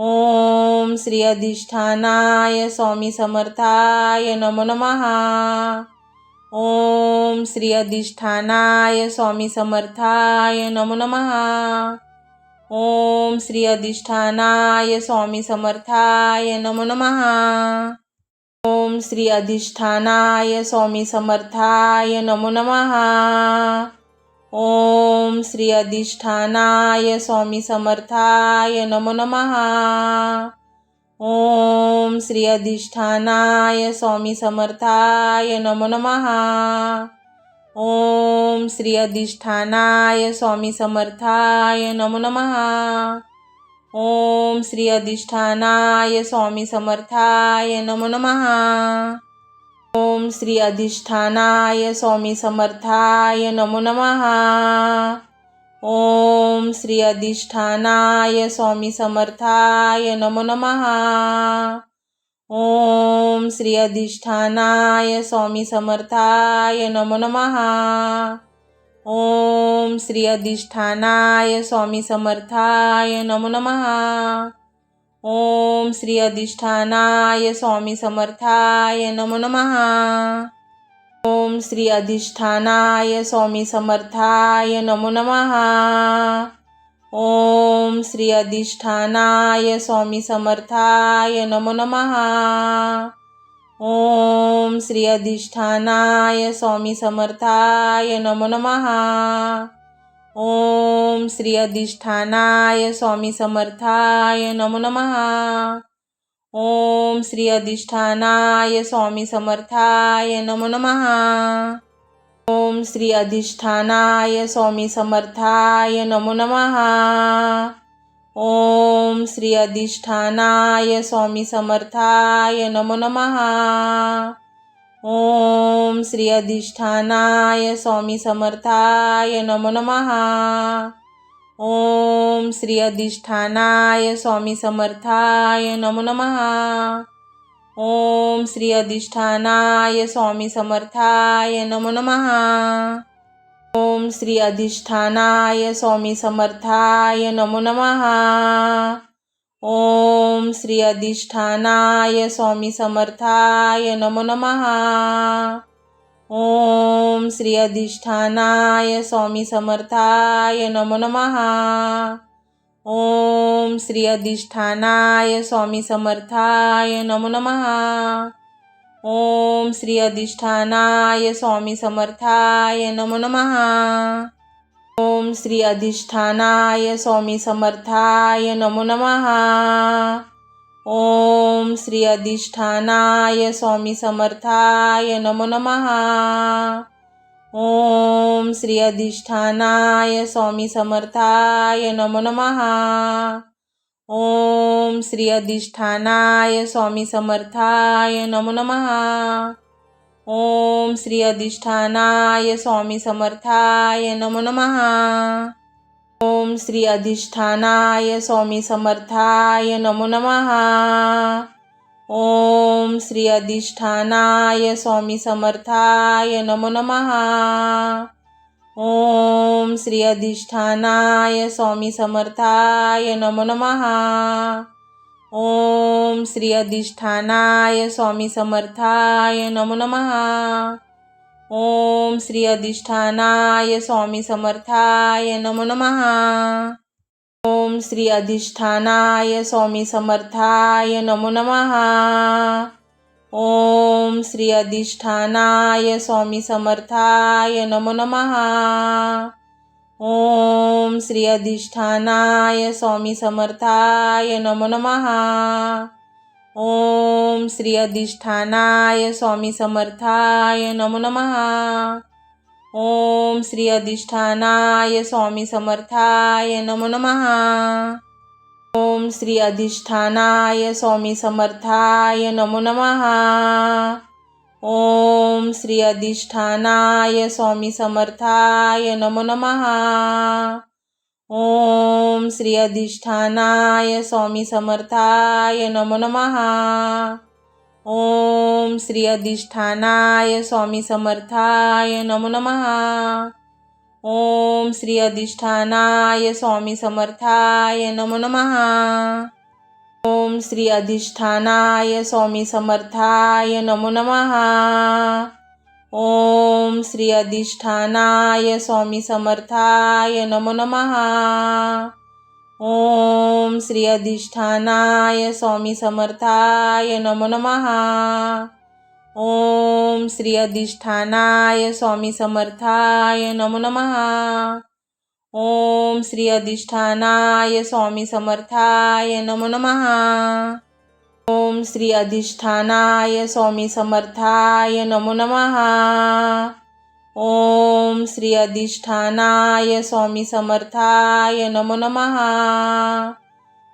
ओम श्री अधिष्ठानाय स्वामी समर्थाय नमो नमः। ओम श्री अधिष्ठानाय स्वामी समर्थाय नमो नमः। ओम श्री अधिष्ठानाय स्वामी समर्थाय नमो नमः। ओम श्री अधिष्ठानाय स्वामी समर्थाय नमो नमः। ओम श्री अधिष्ठानाय स्वामी समर्थाय नमो नमः। ओम श्री अधिष्ठानाय स्वामी समर्थाय नमो नमः। ओम श्री अधिष्ठानाय स्वामी समर्थाय नमो नमः। ओम श्री अधिष्ठानाय स्वामी समर्थाय नमो नमः। ओम श्री अधिष्ठानाय स्वामी समर्थाय नमो नमः। ओम श्री अधिष्ठानाय स्वामी समर्थाय नमो नमः। ओम श्री अधिष्ठानाय स्वामी समर्थाय नमो नमः। ओम श्री अधिष्ठानाय स्वामी समर्थाय नमो नमः। ओम श्री अधिष्ठानाय स्वामी समर्थाय नमो नमः। ओम श्री अधिष्ठानाय स्वामी समर्थाय नमो नमः। ओम श्री अधिष्ठानाय स्वामी समर्थाय नमो नमः। ओम श्री अधिष्ठानाय स्वामी समर्थाय नमो नमः। ओम श्री अधिष्ठानाय स्वामी समर्थाय नमो नमः। ओम श्री अधिष्ठानाय स्वामी समर्थाय नमो नमः। ओम श्री अधिष्ठानाय स्वामी समर्थाय नमो नमः। ओम श्री अधिष्ठानाय स्वामी समर्थाय नमो नमः। ओम श्री अधिष्ठानाय स्वामी समर्थाय नमो नमः। ओम श्री अधिष्ठानाय स्वामी समर्थाय नमो नमः। ओम श्री अधिष्ठानाय स्वामी समर्थाय नमो नमः। ओम श्री अधिष्ठानाय स्वामी समर्थाय नमो नमः। ओम श्री अधिष्ठानाय स्वामी समर्थाय नमो नमः। ओम श्री अधिष्ठानाय स्वामी समर्थाय नमो नमः। ओम श्री अधिष्ठानाय स्वामी समर्थाय नमो नमः। ओम श्री अधिष्ठानाय स्वामी समर्थाय नमो नमः। ओम श्री अधिष्ठानाय स्वामी समर्थाय नमो नमः। ओम श्री अधिष्ठानाय स्वामी समर्थाय नमो नमः। ओम श्री अधिष्ठानाय स्वामी समर्थाय नमो नमः। ओम श्री अधिष्ठानाय स्वामी समर्थाय नमो नमः। ओम श्री अधिष्ठानाय स्वामी समर्थाय नमो नमः। ओम श्री अधिष्ठानाय स्वामी समर्थाय नमो नमः। ओम श्री अधिष्ठानाय स्वामी समर्थाय नमो नमः। ओम श्री अधिष्ठानाय स्वामी समर्थाय नमो नमः। ओम श्री अधिष्ठानाय स्वामी समर्थाय नमो नमः। ओम श्री अधिष्ठानाय स्वामी समर्थाय नमो नमः। ओम श्री अधिष्ठानाय स्वामी समर्थाय नमो नमः। ओम श्री अधिष्ठानाय स्वामी समर्थाय नमो नमः। ओम श्री अधिष्ठानाय स्वामी समर्थाय नमो नमः। ओम श्री अधिष्ठानाय स्वामी समर्थाय नमो नमः। ओम श्री अधिष्ठानाय स्वामी समर्थाय नमो नमः। ओम श्री अधिष्ठानाय स्वामी समर्थाय नमो नमः। ओम श्री अधिष्ठानाय स्वामी समर्थाय नमो नमः। ओम श्री अधिष्ठानाय स्वामी समर्थाय नमो नमः। ओम श्री अधिष्ठानाय स्वामी समर्थाय नमो नमः। ओम श्री अधिष्ठानाय स्वामी समर्थाय नमो नमः। ओम श्री अधिष्ठानाय स्वामी समर्थाय नमो नमः। ओम श्री अधिष्ठानाय स्वामी समर्थाय नमो नमः। ओम श्री अधिष्ठानाय स्वामी समर्थाय नमो नमः। ओम श्री अधिष्ठानाय स्वामी समर्थाय नमो नमः। ओम श्री अधिष्ठानाय स्वामी समर्थाय नमो नमः। ओम श्री अधिष्ठानाय स्वामी समर्थाय नमो नमः। ओम श्री अधिष्ठानाय स्वामी समर्थाय नमो नमः।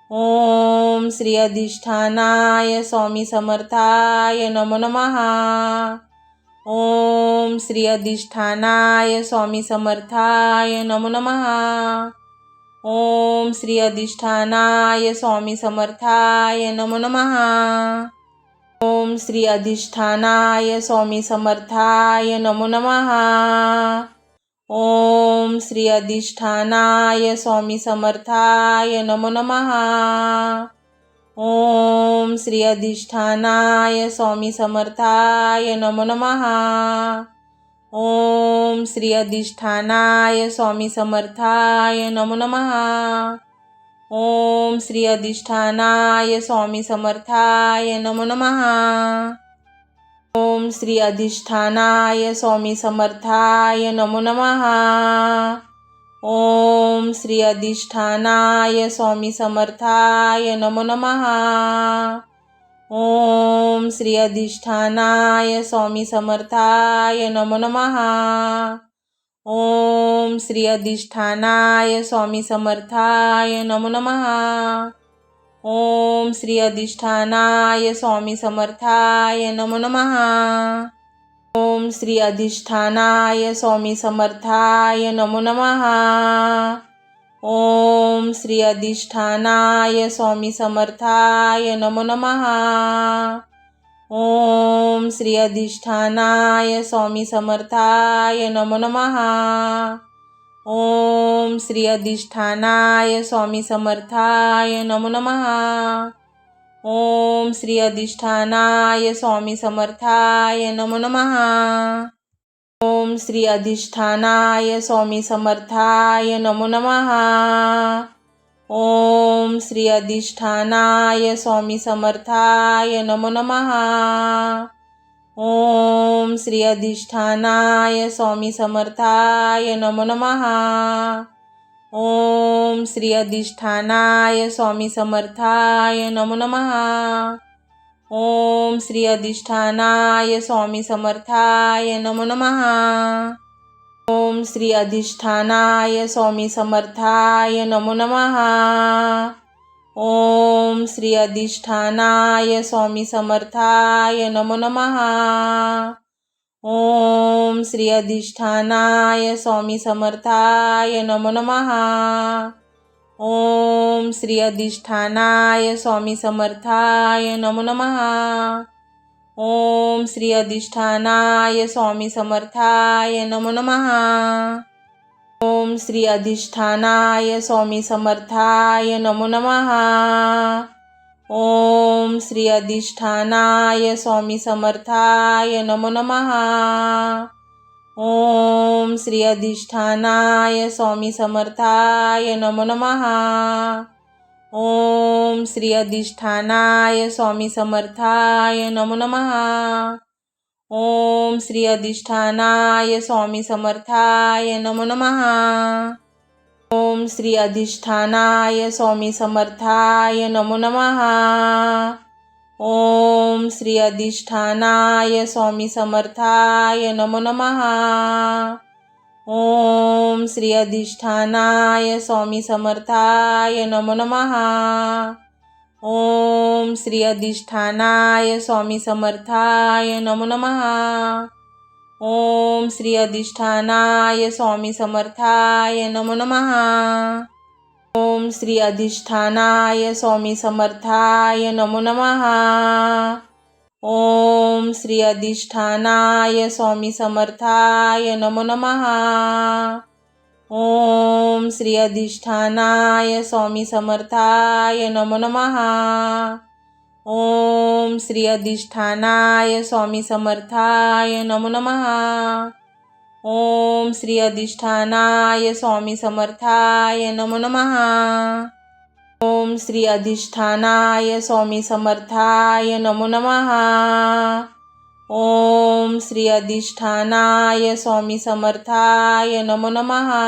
ओम श्री अधिष्ठानाय स्वामी समर्थाय नमो नमः। ओम श्री अधिष्ठानाय स्वामी समर्थाय नमो नमः। ओम श्री अधिष्ठानाय स्वामी समर्थाय नमो नमः। ओम श्री अधिष्ठानाय स्वामी समर्थाय नमो नमः। ओम श्री अधिष्ठानाय स्वामी समर्थाय नमो नमः। ओम श्री अधिष्ठानाय स्वामी समर्थाय नमो नमः। ओम श्री अधिष्ठानाय स्वामी समर्थाय नमो नमः। ओम श्री अधिष्ठानाय स्वामी समर्थाय नमो नमः। ओम श्री अधिष्ठानाय स्वामी समर्थाय नमो नमः। ओम श्री अधिष्ठानाय स्वामी समर्थाय नमो नमः। ओम श्री अधिष्ठानाय स्वामी समर्थाय नमो नमः। ओम श्री अधिष्ठानाय स्वामी समर्थाय नमो नमः। ओम श्री अधिष्ठानाय स्वामी समर्थाय नमो नमः। ओम श्री अधिष्ठानाय स्वामी समर्थाय नमो नमः। ओम श्री अधिष्ठानाय स्वामी समर्थाय नमो नमः। ओम श्री अधिष्ठानाय स्वामी समर्थाय नमो नमः। ओम श्री अधिष्ठानाय स्वामी समर्थाय नमो नमः। ओम श्री अधिष्ठानाय स्वामी समर्थाय नमो नमः। ओम श्री अधिष्ठानाय स्वामी समर्थाय नमो नमः। ओम श्री अधिष्ठानाय स्वामी समर्थाय नमो नमः। ओम श्री अधिष्ठानाय स्वामी समर्थाय नमो नमः। ओम श्री अधिष्ठानाय स्वामी समर्थाय नमो नमः। ओम श्री अधिष्ठानाय स्वामी समर्थाय नमो नमः। ओम श्री अधिष्ठानाय स्वामी समर्थाय नमो नमः। ओम श्री अधिष्ठानाय स्वामी समर्थाय नमो नमः। ओम श्री अधिष्ठानाय स्वामी समर्थाय नमो नमः। ओम श्री अधिष्ठानाय स्वामी समर्थाय नमो नमः। ओम श्री अधिष्ठानाय स्वामी समर्थाय नमो नमः। ओम श्री अधिष्ठानाय स्वामी समर्थाय नमो नमः। ओम श्री अधिष्ठानाय स्वामी समर्थाय नमो नमः। ओम श्री अधिष्ठानाय स्वामी समर्थाय नमो नमः। ओम श्री अधिष्ठानाय स्वामी समर्थाय नमो नमः। ओम श्री अधिष्ठानाय स्वामी समर्थाय नमो नमः। ओम श्री अधिष्ठानाय स्वामी समर्थाय नमो नमः। ओम श्री अधिष्ठानाय स्वामी समर्थाय नमो नमः। ओम श्री अधिष्ठानाय स्वामी समर्थाय नमो नमः। ओम श्री अधिष्ठानाय स्वामी समर्थाय नमो नमः। ओम श्री अधिष्ठानाय स्वामी समर्थाय नमो नमः। ओम श्री अधिष्ठानाय स्वामी समर्थाय नमो नमः। ओम श्री अधिष्ठानाय स्वामी समर्थाय नमो नमः। ओम श्री अधिष्ठानाय स्वामी समर्थाय नमो नमः। ओम श्री अधिष्ठानाय स्वामी समर्थाय नमो नमः। ओम श्री अधिष्ठानाय स्वामी समर्थाय नमो नमः। ओम श्री अधिष्ठानाय स्वामी समर्थाय नमो नमः। ओम श्री अधिष्ठानाय स्वामी समर्थाय नमो नमः।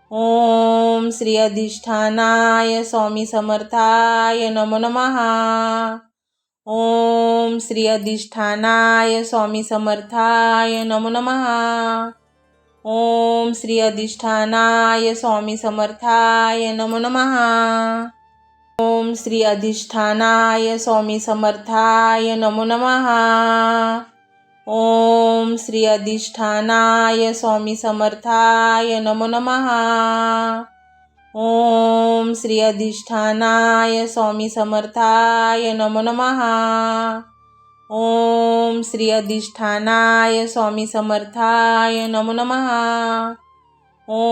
ओम श्री अधिष्ठानाय स्वामी समर्थाय नमो नमः। ओम श्री अधिष्ठानाय स्वामी समर्थाय नमो नमः। ओम श्री अधिष्ठानाय स्वामी समर्थाय नमो नमः। ओम श्री अधिष्ठानाय स्वामी समर्थाय नमो नमः। ओम श्री अधिष्ठानाय स्वामी समर्थाय नमो नमः। ओम श्री अधिष्ठानाय स्वामी समर्थाय नमो नमः। ओम श्री अधिष्ठानाय स्वामी समर्थाय नमो नमः।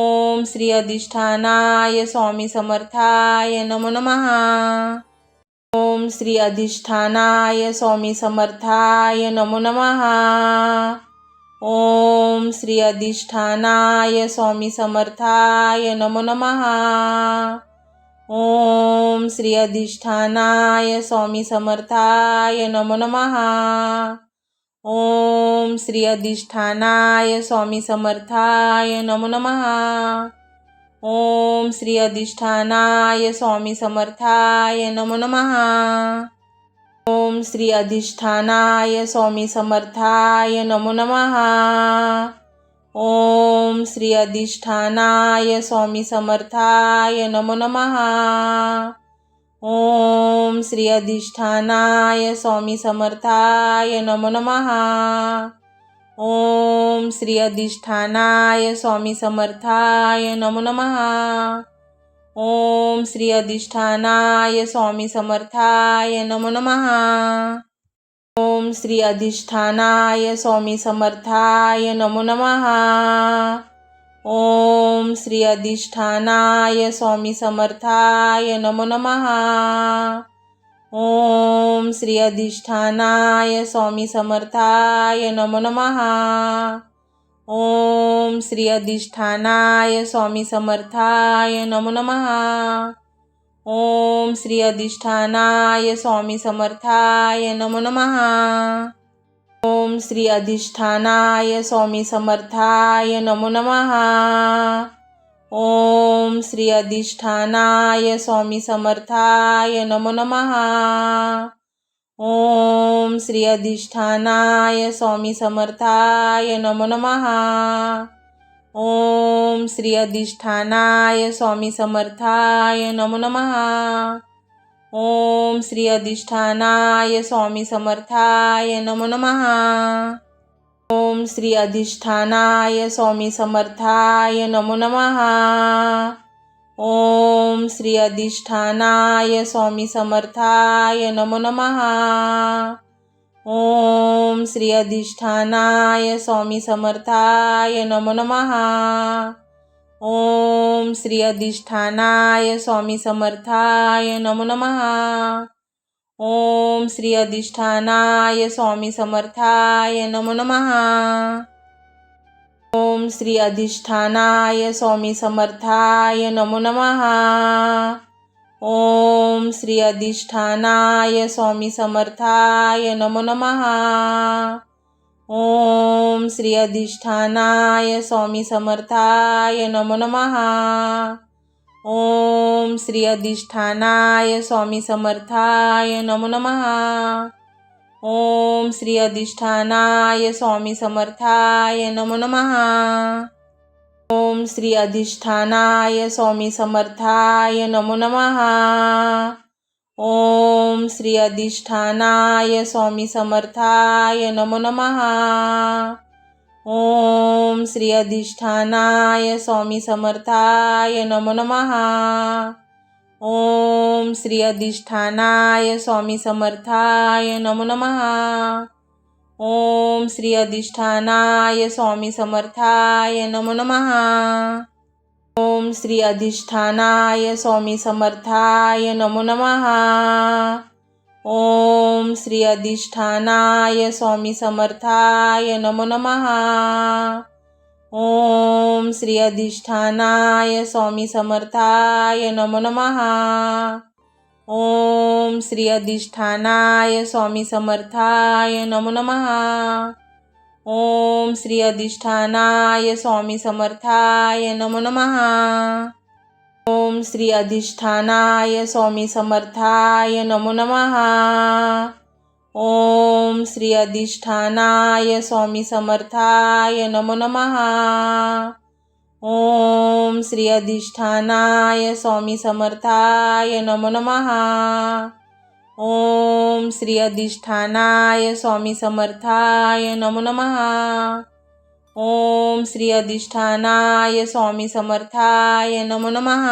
ओम श्री अधिष्ठानाय स्वामी समर्थाय नमो नमः। ओम श्री अधिष्ठानाय स्वामी समर्थाय नमो नमः। ओम श्री अधिष्ठानाय स्वामी समर्थाय नमो नमः। ओम श्री अधिष्ठानाय स्वामी समर्थाय नमो नमः। ओम श्री अधिष्ठानाय स्वामी समर्थाय नमो नमः। ओम श्री अधिष्ठानाय स्वामी समर्थाय नमो नमः। ओम श्री अधिष्ठानाय स्वामी समर्थाय नमो नमः। ओम श्री अधिष्ठानाय स्वामी समर्थाय नमो नमः। ओम श्री अधिष्ठानाय स्वामी समर्थाय नमो नमः। ओम श्री अधिष्ठानाय स्वामी समर्थाय नमो नमः। ओम श्री अधिष्ठानाय स्वामी समर्थाय नमो नमः। ओम श्री अधिष्ठानाय स्वामी समर्थाय नमो नमः। ओम श्री अधिष्ठानाय स्वामी समर्थाय नमो नमः। ओम श्री अधिष्ठानाय स्वामी समर्थाय नमो नमः। ओम श्री अधिष्ठानाय स्वामी समर्थाय नमो नमः। ओम श्री अधिष्ठानाय स्वामी समर्थाय नमो नमः। ओम श्री अधिष्ठानाय स्वामी समर्थाय नमो नमः। ओम श्री अधिष्ठानाय स्वामी समर्थाय नमो नमः। ओम श्री अधिष्ठानाय स्वामी समर्थाय नमो नमः। ओम श्री अधिष्ठानाय स्वामी समर्थाय नमो नमः। ओम श्री अधिष्ठानाय स्वामी समर्थाय नमो नमः। ओम श्री अधिष्ठानाय स्वामी समर्थाय नमो नमः। ओम श्री अधिष्ठानाय स्वामी समर्थाय नमो नमः। ओम श्री अधिष्ठानाय स्वामी समर्थाय नमो नमः। ओम श्री अधिष्ठानाय स्वामी समर्थाय नमो नमः। ओम श्री अधिष्ठानाय स्वामी समर्थाय नमो नमः। ओम श्री अधिष्ठानाय स्वामी समर्थाय नमो नमः। ओम श्री अधिष्ठानाय स्वामी समर्थाय नमो नमः। ओम श्री अधिष्ठानाय स्वामी समर्थाय नमो नमः। ओम श्री अधिष्ठानाय स्वामी समर्थाय नमो नमः। ओम श्री अधिष्ठानाय स्वामी समर्थाय नमो नमः। ओम श्री अधिष्ठानाय स्वामी समर्थाय नमो नमः। ओम श्री अधिष्ठानाय स्वामी समर्थाय नमो नमः। ओम श्री अधिष्ठानाय स्वामी समर्थाय नमो नमः। ओम श्री अधिष्ठानाय स्वामी समर्थाय नमो नमः। ओम श्री अधिष्ठानाय स्वामी समर्थाय नमो नमः। ओम श्री अधिष्ठानाय स्वामी समर्थाय नमो नमः। ओम श्री अधिष्ठानाय स्वामी समर्थाय नमो नमः। ओम श्री अधिष्ठानाय स्वामी समर्थाय नमो नमः। ओम श्री अधिष्ठानाय स्वामी समर्थाय नमो नमः। ओम श्री अधिष्ठानाय स्वामी समर्थाय नमो नमः। ओम श्री अधिष्ठानाय स्वामी समर्थाय नमो नमः। ओम श्री अधिष्ठानाय स्वामी समर्थाय नमो नमः। ओम श्री अधिष्ठानाय स्वामी समर्थाय नमो नमः। ओम श्री अधिष्ठानाय स्वामी समर्थाय नमो नमः। ओम श्री अधिष्ठानाय स्वामी समर्थाय नमो नमः।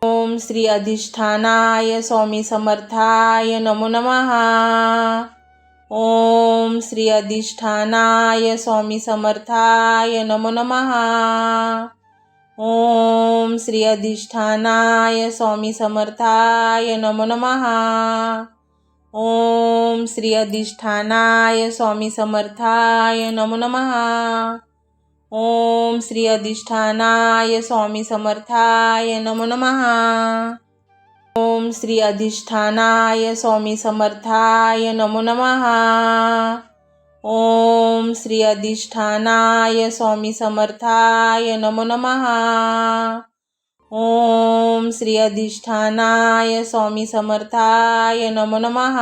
ओम श्री अधिष्ठानाय स्वामी समर्थाय नमो नमः। ओम श्री अधिष्ठानाय स्वामी समर्थाय नमो नमः। ओम श्री अधिष्ठानाय स्वामी समर्थाय नमो नमः। ओम श्री अधिष्ठानाय स्वामी समर्थाय नमो नमः। ओम श्री अधिष्ठानाय स्वामी समर्थाय नमो नमः। ओम श्री अधिष्ठानाय स्वामी समर्थाय नमो नमः। ओम श्री अधिष्ठानाय स्वामी समर्थाय नमो नमः। ओम श्री अधिष्ठानाय स्वामी समर्थाय नमो नमः।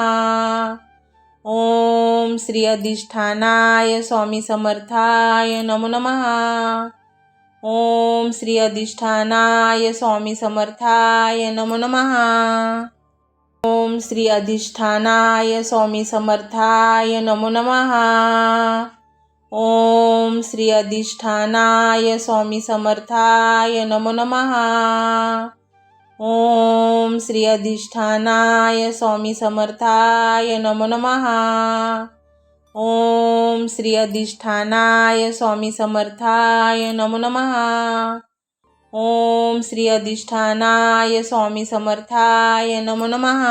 ओम श्री अधिष्ठानाय स्वामी समर्थाय नमो नमः। ओम श्री अधिष्ठानाय स्वामी समर्थाय नमो नमः। ओम श्री अधिष्ठानाय स्वामी समर्थाय नमो नमः। ओम श्री अधिष्ठानाय स्वामी समर्थाय नमो नमः। ओम श्री अधिष्ठानाय स्वामी समर्थाय नमो नमः। ओम श्री अधिष्ठानाय स्वामी समर्थाय नमो नमः. ओम श्री अधिष्ठानाय स्वामी समर्थाय नमो नमः.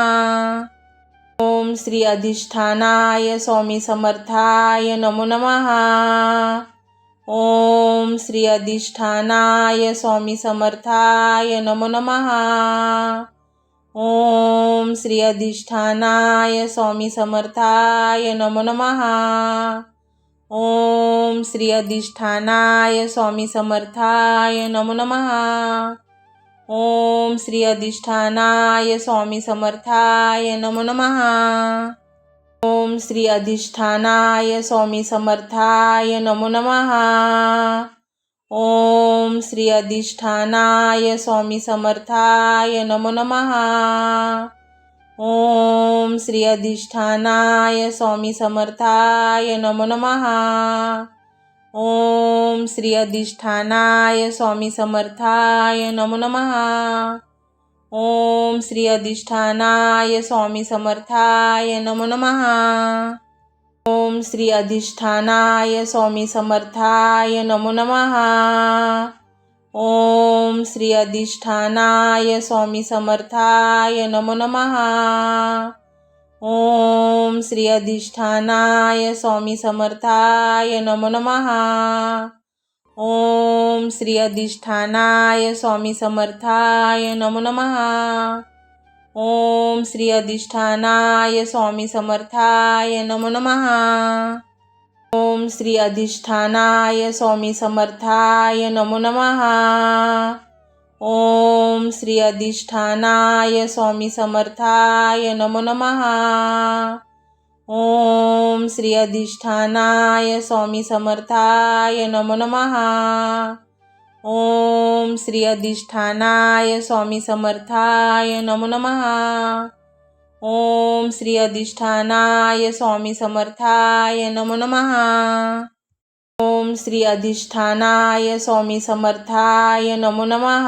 ओम श्री अधिष्ठानाय स्वामी समर्थाय नमो नमः. ओम श्री अधिष्ठानाय स्वामी समर्थाय नमो नमः. ओम श्री अधिष्ठानाय स्वामी समर्थाय नमो नमः. ओम श्री अधिष्ठानाय स्वामी समर्थाय नमो नमः. ओम श्री अधिष्ठानाय स्वामी समर्थाय नमो नमः. ओम श्री अधिष्ठानाय स्वामी समर्थाय नमो नमः. ओम श्री अधिष्ठानाय स्वामी समर्थाय नमो नमः. ओम श्री अधिष्ठानाय स्वामी समर्थाय नमो नमः. ओम श्री अधिष्ठानाय स्वामी समर्थाय नमो नमः. ओम श्री अधिष्ठानाय स्वामी समर्थाय नमो नमः. ओम श्री अधिष्ठानाय स्वामी समर्थाय नमो नमः. ओम श्री अधिष्ठानाय स्वामी समर्थाय नमो नमः. ओम श्री अधिष्ठानाय स्वामी समर्थाय नमो नमः. ओम श्री अधिष्ठानाय स्वामी समर्थाय नमो नमः. ओम श्री अधिष्ठानाय स्वामी समर्थाय नमो नमः. ओम श्री अधिष्ठानाय स्वामी समर्थाय नमो नमः. ओम श्री अधिष्ठानाय स्वामी समर्थाय नमो नमः. ओम श्री अधिष्ठानाय स्वामी समर्थाय नमो नमः. ओम श्री अधिष्ठानाय स्वामी समर्थाय नमो नमः. ओम श्री अधिष्ठानाय स्वामी समर्थाय नमो नमः. ओम श्री अधिष्ठानाय स्वामी समर्थाय नमो नमः.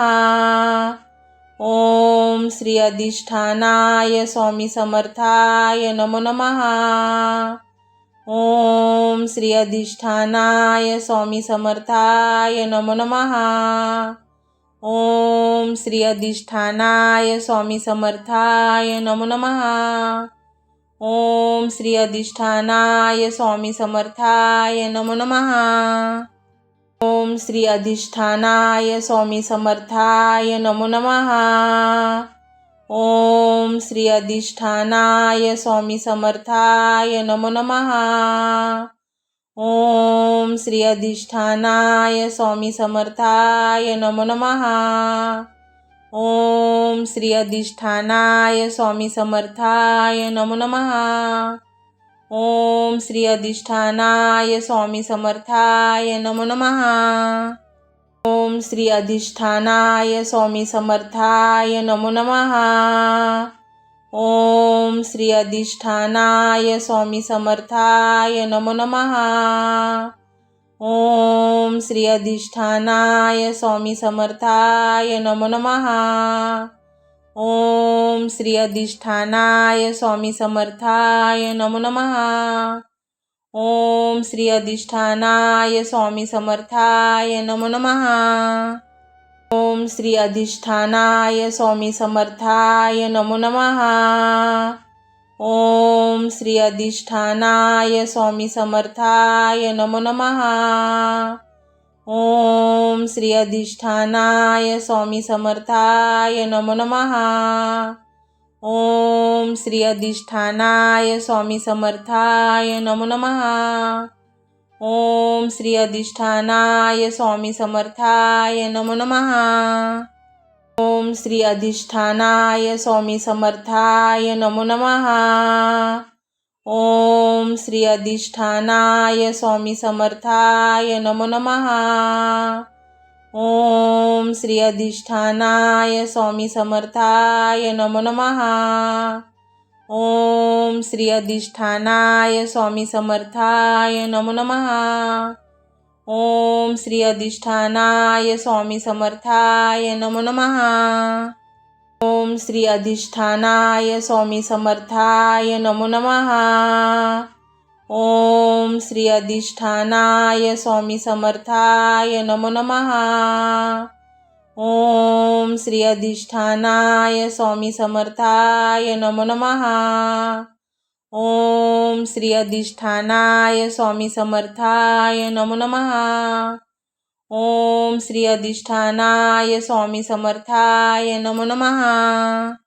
ओम श्री अधिष्ठानाय स्वामी समर्थाय नमो नमः. ओम श्री अधिष्ठानाय स्वामी समर्थाय नमो नमः. ओम श्री अधिष्ठानाय स्वामी समर्थाय नमो नमः. ओम श्री अधिष्ठानाय स्वामी समर्थाय नमो नमः. ओम श्री अधिष्ठानाय स्वामी समर्थाय नमो नमः. ओम श्री अधिष्ठानाय स्वामी समर्थाय नमो नमः. ओम श्री अधिष्ठानाय स्वामी समर्थाय नमो नमः. ओम श्री अधिष्ठानाय स्वामी समर्थाय नमो नमः. ओम श्री अधिष्ठानाय स्वामी समर्थाय नमो नमः. ओम श्री अधिष्ठानाय स्वामी समर्थाय नमो नमः. ओम श्री अधिष्ठानाय स्वामी समर्थाय नमो नमः. ओम श्री अधिष्ठानाय स्वामी समर्थाय नमो नमः. ओम श्री अधिष्ठानाय स्वामी समर्थाय नमो नमः. ओम श्री अधिष्ठानाय स्वामी समर्थाय नमो नमः. ओम श्री अधिष्ठानाय स्वामी समर्थाय नमो नमः. ओम श्री अधिष्ठानाय स्वामी समर्थाय नमो नमः. ओम श्री अधिष्ठानाय स्वामी समर्थाय नमो नमः. ओम श्री अधिष्ठानाय स्वामी समर्थाय नमो नमः. ओम श्री अधिष्ठानाय स्वामी समर्थाय नमो नमः. ओम श्री अधिष्ठानाय स्वामी समर्थाय नमो नमः. ओम श्री अधिष्ठानाय स्वामी समर्थाय नमो नमः. ओम श्री अधिष्ठानाय स्वामी समर्थाय नमो नमः. ओम श्री अधिष्ठानाय स्वामी समर्थाय नमो नमः. ओम श्री अधिष्ठानाय स्वामी समर्थाय नमो नमः. ओम श्री अधिष्ठानाय स्वामी समर्थाय नमो नमः. ओम श्री अधिष्ठानाय स्वामी समर्थाय नमो नमः। ओम श्री अधिष्ठानाय स्वामी समर्थाय नमो नमः। ओम श्री अधिष्ठानाय स्वामी समर्थाय नमो नमः। ओम श्री अधिष्ठानाय स्वामी समर्थाय नमो नमः।